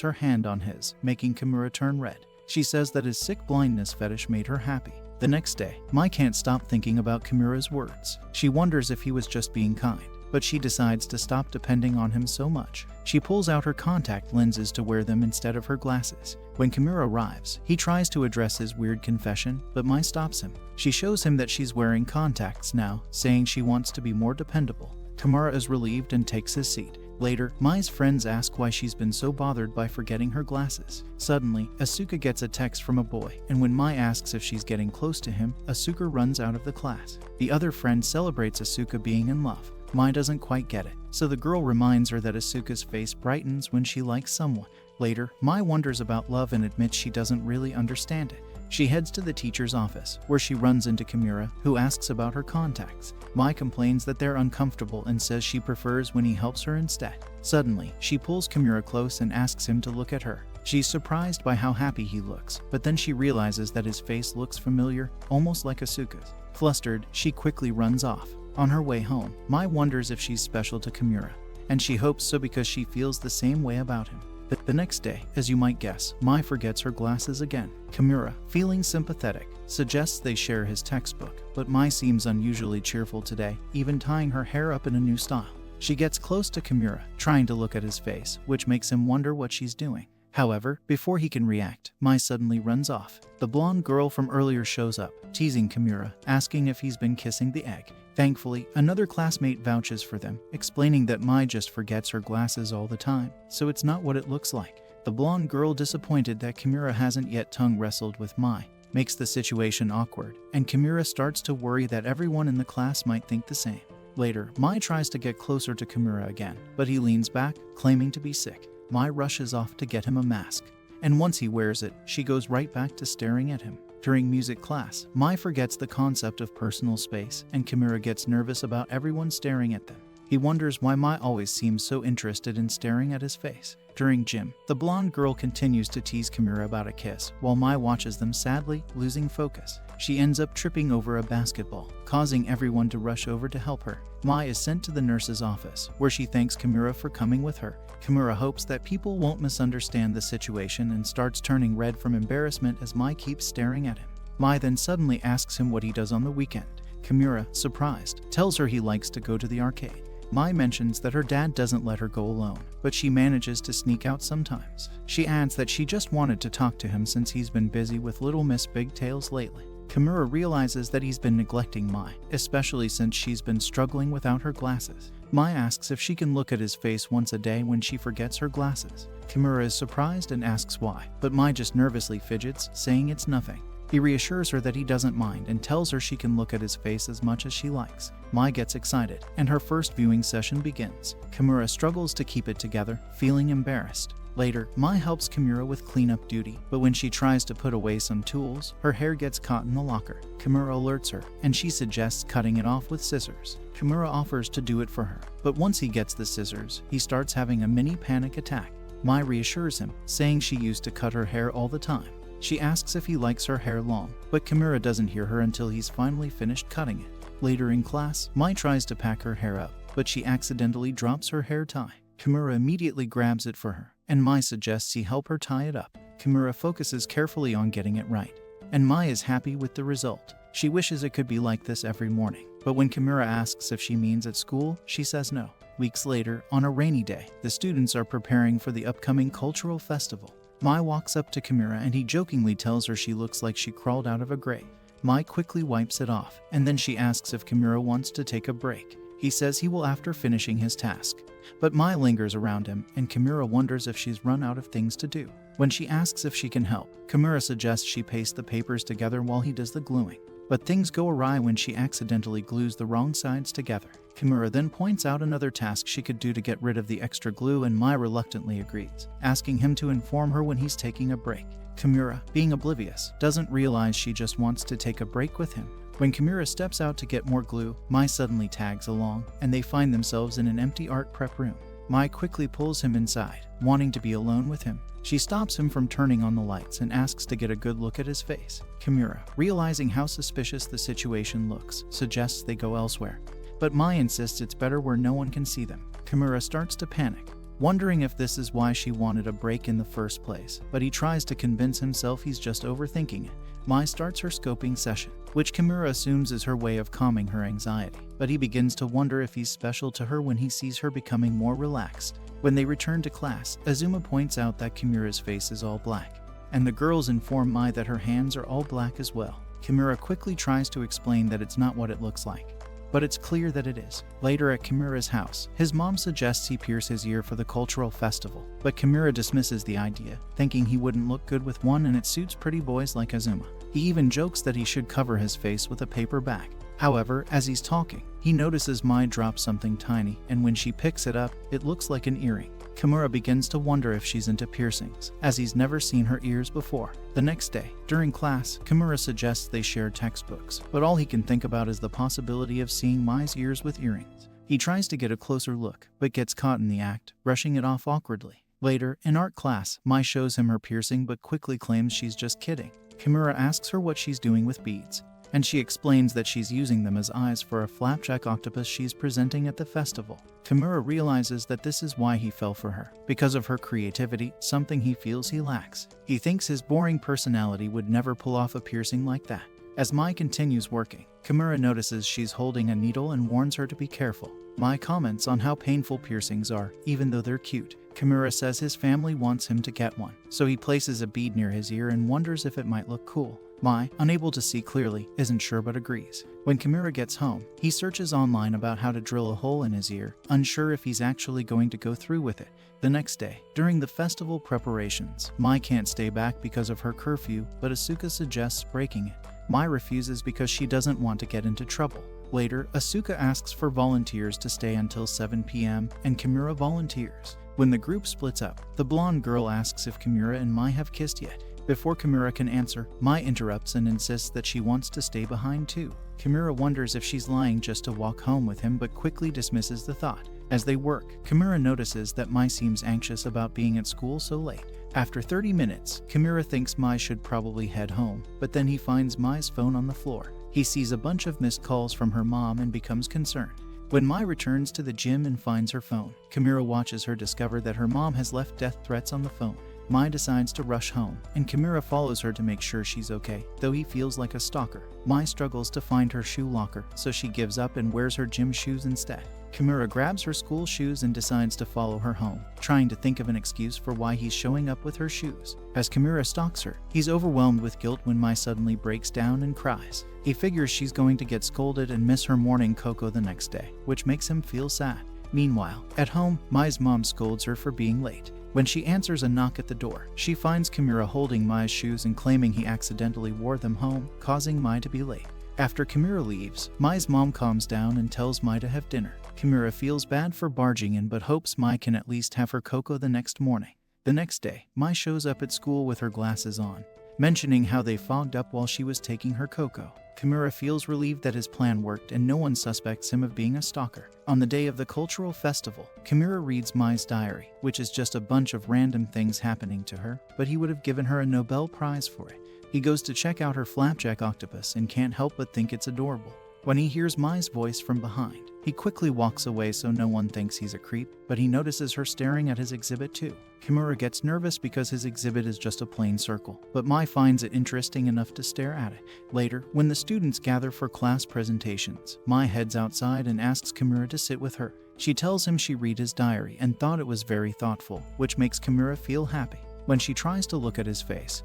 A: her hand on his, making Kimura turn red. She says that his sick blindness fetish made her happy. The next day, Mai can't stop thinking about Kimura's words. She wonders if he was just being kind, but she decides to stop depending on him so much. She pulls out her contact lenses to wear them instead of her glasses. When Kimura arrives, he tries to address his weird confession, but Mai stops him. She shows him that she's wearing contacts now, saying she wants to be more dependable. Kimura is relieved and takes his seat. Later, Mai's friends ask why she's been so bothered by forgetting her glasses. Suddenly, Asuka gets a text from a boy, and when Mai asks if she's getting close to him, Asuka runs out of the class. The other friend celebrates Asuka being in love. Mai doesn't quite get it, so the girl reminds her that Asuka's face brightens when she likes someone. Later, Mai wonders about love and admits she doesn't really understand it. She heads to the teacher's office, where she runs into Kimura, who asks about her contacts. Mai complains that they're uncomfortable and says she prefers when he helps her instead. Suddenly, she pulls Kimura close and asks him to look at her. She's surprised by how happy he looks, but then she realizes that his face looks familiar, almost like Asuka's. Flustered, she quickly runs off. On her way home, Mai wonders if she's special to Kimura, and she hopes so because she feels the same way about him. The next day, as you might guess, Mai forgets her glasses again. Kimura, feeling sympathetic, suggests they share his textbook, but Mai seems unusually cheerful today, even tying her hair up in a new style. She gets close to Kimura, trying to look at his face, which makes him wonder what she's doing. However, before he can react, Mai suddenly runs off. The blonde girl from earlier shows up, teasing Kimura, asking if he's been kissing the egg. Thankfully, another classmate vouches for them, explaining that Mai just forgets her glasses all the time, so it's not what it looks like. The blonde girl, disappointed that Kimura hasn't yet tongue wrestled with Mai, makes the situation awkward, and Kimura starts to worry that everyone in the class might think the same. Later, Mai tries to get closer to Kimura again, but he leans back, claiming to be sick. Mai rushes off to get him a mask, and once he wears it, she goes right back to staring at him. During music class, Mai forgets the concept of personal space, and Kimura gets nervous about everyone staring at them. He wonders why Mai always seems so interested in staring at his face. During gym, the blonde girl continues to tease Kimura about a kiss, while Mai watches them sadly, losing focus. She ends up tripping over a basketball, causing everyone to rush over to help her. Mai is sent to the nurse's office, where she thanks Kimura for coming with her. Kimura hopes that people won't misunderstand the situation and starts turning red from embarrassment as Mai keeps staring at him. Mai then suddenly asks him what he does on the weekend. Kimura, surprised, tells her he likes to go to the arcade. Mai mentions that her dad doesn't let her go alone, but she manages to sneak out sometimes. She adds that she just wanted to talk to him since he's been busy with Little Miss Bigtails lately. Kimura realizes that he's been neglecting Mai, especially since she's been struggling without her glasses. Mai asks if she can look at his face once a day when she forgets her glasses. Kimura is surprised and asks why, but Mai just nervously fidgets, saying it's nothing. He reassures her that he doesn't mind and tells her she can look at his face as much as she likes. Mai gets excited, and her first viewing session begins. Kimura struggles to keep it together, feeling embarrassed. Later, Mai helps Kimura with cleanup duty, but when she tries to put away some tools, her hair gets caught in the locker. Kimura alerts her, and she suggests cutting it off with scissors. Kimura offers to do it for her, but once he gets the scissors, he starts having a mini panic attack. Mai reassures him, saying she used to cut her hair all the time. She asks if he likes her hair long, but Kimura doesn't hear her until he's finally finished cutting it. Later in class, Mai tries to pack her hair up, but she accidentally drops her hair tie. Kimura immediately grabs it for her, and Mai suggests he help her tie it up. Kimura focuses carefully on getting it right, and Mai is happy with the result. She wishes it could be like this every morning, but when Kimura asks if she means at school, she says no. Weeks later, on a rainy day, the students are preparing for the upcoming cultural festival. Mai walks up to Kimura and he jokingly tells her she looks like she crawled out of a grave. Mai quickly wipes it off, and then she asks if Kimura wants to take a break. He says he will after finishing his task. But Mai lingers around him, and Kimura wonders if she's run out of things to do. When she asks if she can help, Kimura suggests she paste the papers together while he does the gluing. But things go awry when she accidentally glues the wrong sides together. Kimura then points out another task she could do to get rid of the extra glue, and Mai reluctantly agrees, asking him to inform her when he's taking a break. Kimura, being oblivious, doesn't realize she just wants to take a break with him. When Kimura steps out to get more glue, Mai suddenly tags along, and they find themselves in an empty art prep room. Mai quickly pulls him inside, wanting to be alone with him. She stops him from turning on the lights and asks to get a good look at his face. Kimura, realizing how suspicious the situation looks, suggests they go elsewhere. But Mai insists it's better where no one can see them. Kimura starts to panic, wondering if this is why she wanted a break in the first place, but he tries to convince himself he's just overthinking it. Mai starts her scoping session, which Kimura assumes is her way of calming her anxiety, but he begins to wonder if he's special to her when he sees her becoming more relaxed. When they return to class, Azuma points out that Kimura's face is all black, and the girls inform Mai that her hands are all black as well. Kimura quickly tries to explain that it's not what it looks like, but it's clear that it is. Later at Kimura's house, his mom suggests he pierce his ear for the cultural festival, but Kimura dismisses the idea, thinking he wouldn't look good with one and it suits pretty boys like Azuma. He even jokes that he should cover his face with a paper bag. However, as he's talking, he notices Mai drop something tiny, and when she picks it up, it looks like an earring. Kimura begins to wonder if she's into piercings, as he's never seen her ears before. The next day, during class, Kimura suggests they share textbooks, but all he can think about is the possibility of seeing Mai's ears with earrings. He tries to get a closer look, but gets caught in the act, brushing it off awkwardly. Later, in art class, Mai shows him her piercing but quickly claims she's just kidding. Kimura asks her what she's doing with beads, and she explains that she's using them as eyes for a flapjack octopus she's presenting at the festival. Kimura realizes that this is why he fell for her, because of her creativity, something he feels he lacks. He thinks his boring personality would never pull off a piercing like that. As Mai continues working, Kimura notices she's holding a needle and warns her to be careful. Mai comments on how painful piercings are, even though they're cute. Kimura says his family wants him to get one, so he places a bead near his ear and wonders if it might look cool. Mai, unable to see clearly, isn't sure but agrees. When Kimura gets home, he searches online about how to drill a hole in his ear, unsure if he's actually going to go through with it. The next day, during the festival preparations, Mai can't stay back because of her curfew, but Asuka suggests breaking it. Mai refuses because she doesn't want to get into trouble. Later, Asuka asks for volunteers to stay until 7 p.m., and Kimura volunteers. When the group splits up, the blonde girl asks if Kimura and Mai have kissed yet. Before Kimura can answer, Mai interrupts and insists that she wants to stay behind too. Kimura wonders if she's lying just to walk home with him but quickly dismisses the thought. As they work, Kimura notices that Mai seems anxious about being at school so late. After 30 minutes, Kimura thinks Mai should probably head home, but then he finds Mai's phone on the floor. He sees a bunch of missed calls from her mom and becomes concerned. When Mai returns to the gym and finds her phone, Kimura watches her discover that her mom has left death threats on the phone. Mai decides to rush home, and Kimura follows her to make sure she's okay, though he feels like a stalker. Mai struggles to find her shoe locker, so she gives up and wears her gym shoes instead. Kimura grabs her school shoes and decides to follow her home, trying to think of an excuse for why he's showing up with her shoes. As Kimura stalks her, he's overwhelmed with guilt when Mai suddenly breaks down and cries. He figures she's going to get scolded and miss her morning cocoa the next day, which makes him feel sad. Meanwhile, at home, Mai's mom scolds her for being late. When she answers a knock at the door, she finds Kimura holding Mai's shoes and claiming he accidentally wore them home, causing Mai to be late. After Kimura leaves, Mai's mom calms down and tells Mai to have dinner. Kimura feels bad for barging in but hopes Mai can at least have her cocoa the next morning. The next day, Mai shows up at school with her glasses on, mentioning how they fogged up while she was taking her cocoa. Kimura feels relieved that his plan worked and no one suspects him of being a stalker. On the day of the cultural festival, Kimura reads Mai's diary, which is just a bunch of random things happening to her, but he would have given her a Nobel Prize for it. He goes to check out her flapjack octopus and can't help but think it's adorable. When he hears Mai's voice from behind, he quickly walks away so no one thinks he's a creep, but he notices her staring at his exhibit too. Kimura gets nervous because his exhibit is just a plain circle, but Mai finds it interesting enough to stare at it. Later, when the students gather for class presentations, Mai heads outside and asks Kimura to sit with her. She tells him she read his diary and thought it was very thoughtful, which makes Kimura feel happy. When she tries to look at his face,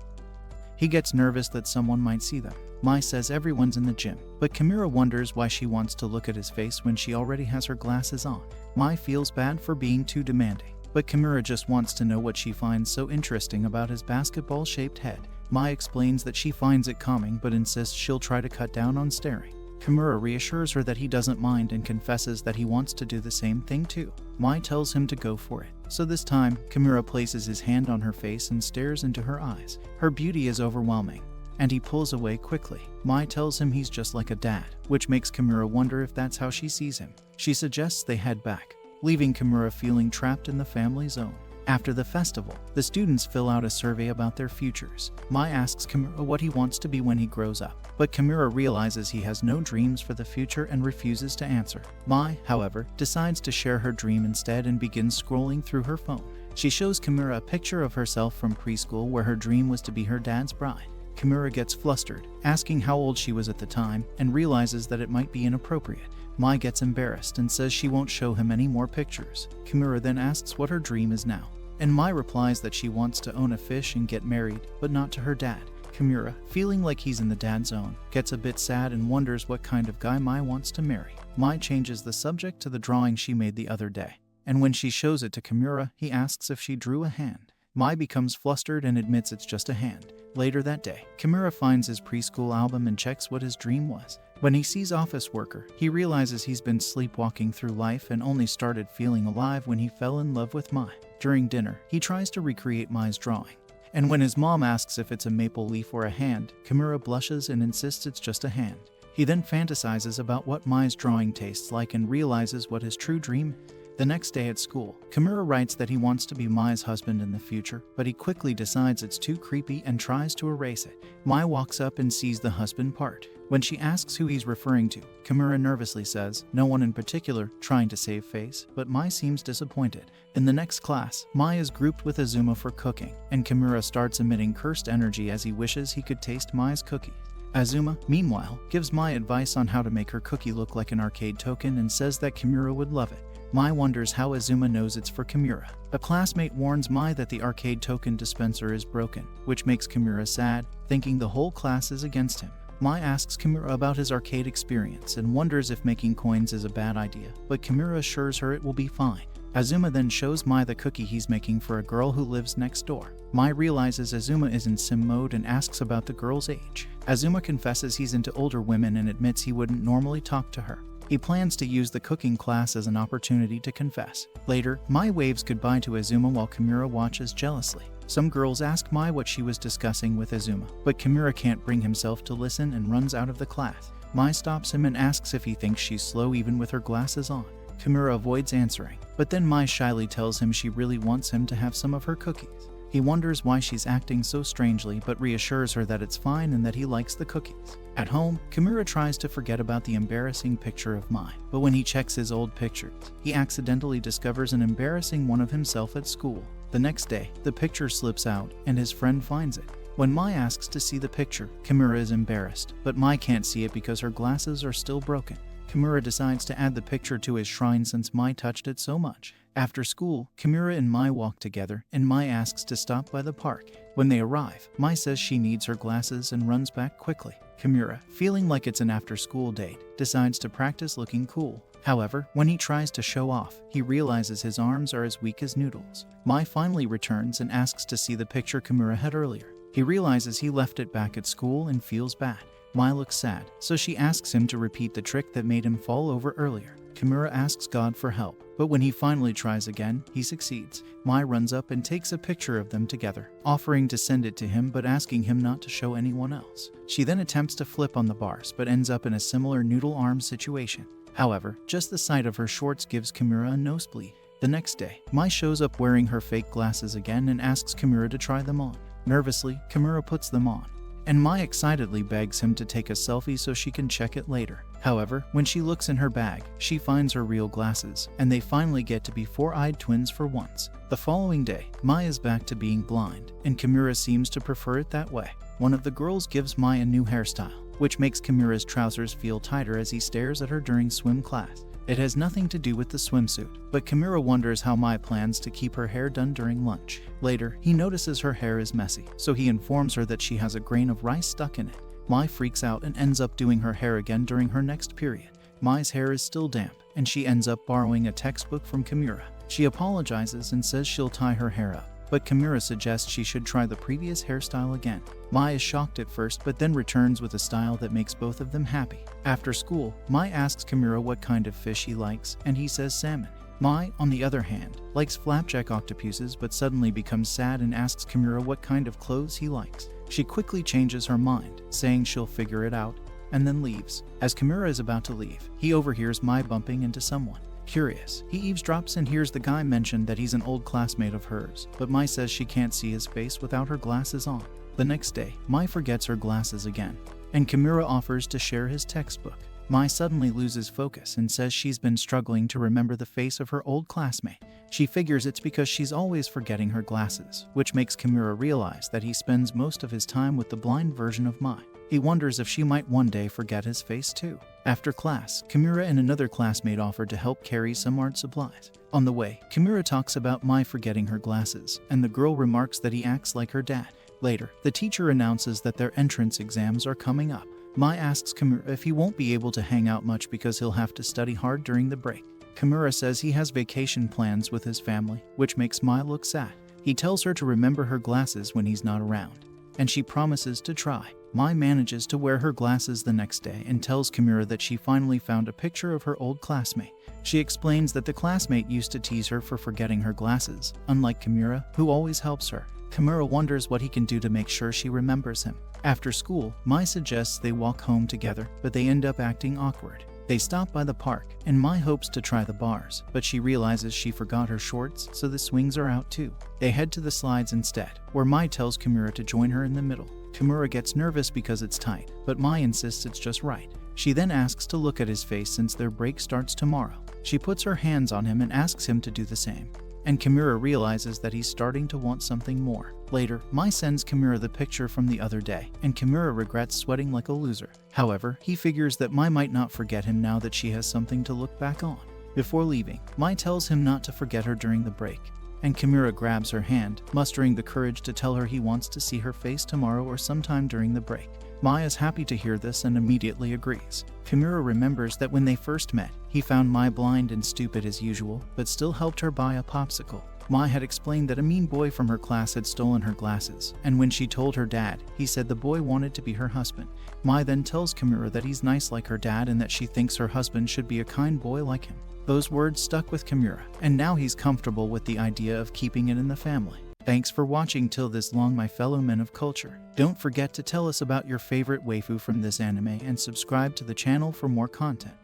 A: he gets nervous that someone might see them. Mai says everyone's in the gym, but Kimura wonders why she wants to look at his face when she already has her glasses on. Mai feels bad for being too demanding, but Kimura just wants to know what she finds so interesting about his basketball-shaped head. Mai explains that she finds it calming but insists she'll try to cut down on staring. Kimura reassures her that he doesn't mind and confesses that he wants to do the same thing too. Mai tells him to go for it. So this time, Kimura places his hand on her face and stares into her eyes. Her beauty is overwhelming, and he pulls away quickly. Mai tells him he's just like a dad, which makes Kimura wonder if that's how she sees him. She suggests they head back, leaving Kimura feeling trapped in the family zone. After the festival, the students fill out a survey about their futures. Mai asks Kimura what he wants to be when he grows up, but Kimura realizes he has no dreams for the future and refuses to answer. Mai, however, decides to share her dream instead and begins scrolling through her phone. She shows Kimura a picture of herself from preschool where her dream was to be her dad's bride. Kimura gets flustered, asking how old she was at the time, and realizes that it might be inappropriate. Mai gets embarrassed and says she won't show him any more pictures. Kimura then asks what her dream is now, and Mai replies that she wants to own a fish and get married, but not to her dad. Kimura, feeling like he's in the dad zone, gets a bit sad and wonders what kind of guy Mai wants to marry. Mai changes the subject to the drawing she made the other day, and when she shows it to Kimura, he asks if she drew a hand. Mai becomes flustered and admits it's just a hand. Later that day, Kimura finds his preschool album and checks what his dream was. When he sees Office Worker, he realizes he's been sleepwalking through life and only started feeling alive when he fell in love with Mai. During dinner, he tries to recreate Mai's drawing. And when his mom asks if it's a maple leaf or a hand, Kimura blushes and insists it's just a hand. He then fantasizes about what Mai's drawing tastes like and realizes what his true dream is. The next day at school, Kimura writes that he wants to be Mai's husband in the future, but he quickly decides it's too creepy and tries to erase it. Mai walks up and sees the husband part. When she asks who he's referring to, Kimura nervously says, no one in particular, trying to save face, but Mai seems disappointed. In the next class, Mai is grouped with Azuma for cooking, and Kimura starts emitting cursed energy as he wishes he could taste Mai's cookie. Azuma, meanwhile, gives Mai advice on how to make her cookie look like an arcade token and says that Kimura would love it. Mai wonders how Azuma knows it's for Kimura. A classmate warns Mai that the arcade token dispenser is broken, which makes Kimura sad, thinking the whole class is against him. Mai asks Kimura about his arcade experience and wonders if making coins is a bad idea, but Kimura assures her it will be fine. Azuma then shows Mai the cookie he's making for a girl who lives next door. Mai realizes Azuma is in sim mode and asks about the girl's age. Azuma confesses he's into older women and admits he wouldn't normally talk to her. He plans to use the cooking class as an opportunity to confess. Later, Mai waves goodbye to Azuma while Kimura watches jealously. Some girls ask Mai what she was discussing with Azuma, but Kimura can't bring himself to listen and runs out of the class. Mai stops him and asks if he thinks she's slow even with her glasses on. Kimura avoids answering, but then Mai shyly tells him she really wants him to have some of her cookies. He wonders why she's acting so strangely but reassures her that it's fine and that he likes the cookies. At home, Kimura tries to forget about the embarrassing picture of Mai, but when he checks his old pictures, he accidentally discovers an embarrassing one of himself at school. The next day, the picture slips out and his friend finds it. When Mai asks to see the picture, Kimura is embarrassed, but Mai can't see it because her glasses are still broken. Kimura decides to add the picture to his shrine since Mai touched it so much. After school, Kimura and Mai walk together, and Mai asks to stop by the park. When they arrive, Mai says she needs her glasses and runs back quickly. Kimura, feeling like it's an after-school date, decides to practice looking cool. However, when he tries to show off, he realizes his arms are as weak as noodles. Mai finally returns and asks to see the picture Kimura had earlier. He realizes he left it back at school and feels bad. Mai looks sad, so she asks him to repeat the trick that made him fall over earlier. Kimura asks God for help, but when he finally tries again, he succeeds. Mai runs up and takes a picture of them together, offering to send it to him but asking him not to show anyone else. She then attempts to flip on the bars but ends up in a similar noodle arm situation. However, just the sight of her shorts gives Kimura a nosebleed. The next day, Mai shows up wearing her fake glasses again and asks Kimura to try them on. Nervously, Kimura puts them on, and Mai excitedly begs him to take a selfie so she can check it later. However, when she looks in her bag, she finds her real glasses, and they finally get to be four-eyed twins for once. The following day, Mai is back to being blind, and Kimura seems to prefer it that way. One of the girls gives Mai a new hairstyle, which makes Kimura's trousers feel tighter as he stares at her during swim class. It has nothing to do with the swimsuit, but Kimura wonders how Mai plans to keep her hair done during lunch. Later, he notices her hair is messy, so he informs her that she has a grain of rice stuck in it. Mai freaks out and ends up doing her hair again during her next period. Mai's hair is still damp, and she ends up borrowing a textbook from Kimura. She apologizes and says she'll tie her hair up, but Kimura suggests she should try the previous hairstyle again. Mai is shocked at first but then returns with a style that makes both of them happy. After school, Mai asks Kimura what kind of fish he likes, and he says salmon. Mai, on the other hand, likes flapjack octopuses but suddenly becomes sad and asks Kimura what kind of clothes he likes. She quickly changes her mind, saying she'll figure it out, and then leaves. As Kimura is about to leave, he overhears Mai bumping into someone. Curious, he eavesdrops and hears the guy mention that he's an old classmate of hers, but Mai says she can't see his face without her glasses on. The next day, Mai forgets her glasses again, and Kimura offers to share his textbook. Mai suddenly loses focus and says she's been struggling to remember the face of her old classmate. She figures it's because she's always forgetting her glasses, which makes Kimura realize that he spends most of his time with the blind version of Mai. He wonders if she might one day forget his face too. After class, Kimura and another classmate offer to help carry some art supplies. On the way, Kimura talks about Mai forgetting her glasses, and the girl remarks that he acts like her dad. Later, the teacher announces that their entrance exams are coming up. Mai asks Kimura if he won't be able to hang out much because he'll have to study hard during the break. Kimura says he has vacation plans with his family, which makes Mai look sad. He tells her to remember her glasses when he's not around, and she promises to try. Mai manages to wear her glasses the next day and tells Kimura that she finally found a picture of her old classmate. She explains that the classmate used to tease her for forgetting her glasses, unlike Kimura, who always helps her. Kimura wonders what he can do to make sure she remembers him. After school, Mai suggests they walk home together, but they end up acting awkward. They stop by the park, and Mai hopes to try the bars, but she realizes she forgot her shorts, so the swings are out too. They head to the slides instead, where Mai tells Kimura to join her in the middle. Kimura gets nervous because it's tight, but Mai insists it's just right. She then asks to look at his face since their break starts tomorrow. She puts her hands on him and asks him to do the same. And Kimura realizes that he's starting to want something more. Later, Mai sends Kimura the picture from the other day, and Kimura regrets sweating like a loser. However, he figures that Mai might not forget him now that she has something to look back on. Before leaving, Mai tells him not to forget her during the break, and Kimura grabs her hand, mustering the courage to tell her he wants to see her face tomorrow or sometime during the break. Mai is happy to hear this and immediately agrees. Kimura remembers that when they first met, he found Mai blind and stupid as usual, but still helped her buy a popsicle. Mai had explained that a mean boy from her class had stolen her glasses, and when she told her dad, he said the boy wanted to be her husband. Mai then tells Kimura that he's nice like her dad and that she thinks her husband should be a kind boy like him. Those words stuck with Kimura, and now he's comfortable with the idea of keeping it in the family. Thanks for watching till this long, my fellow men of culture. Don't forget to tell us about your favorite waifu from this anime and subscribe to the channel for more content.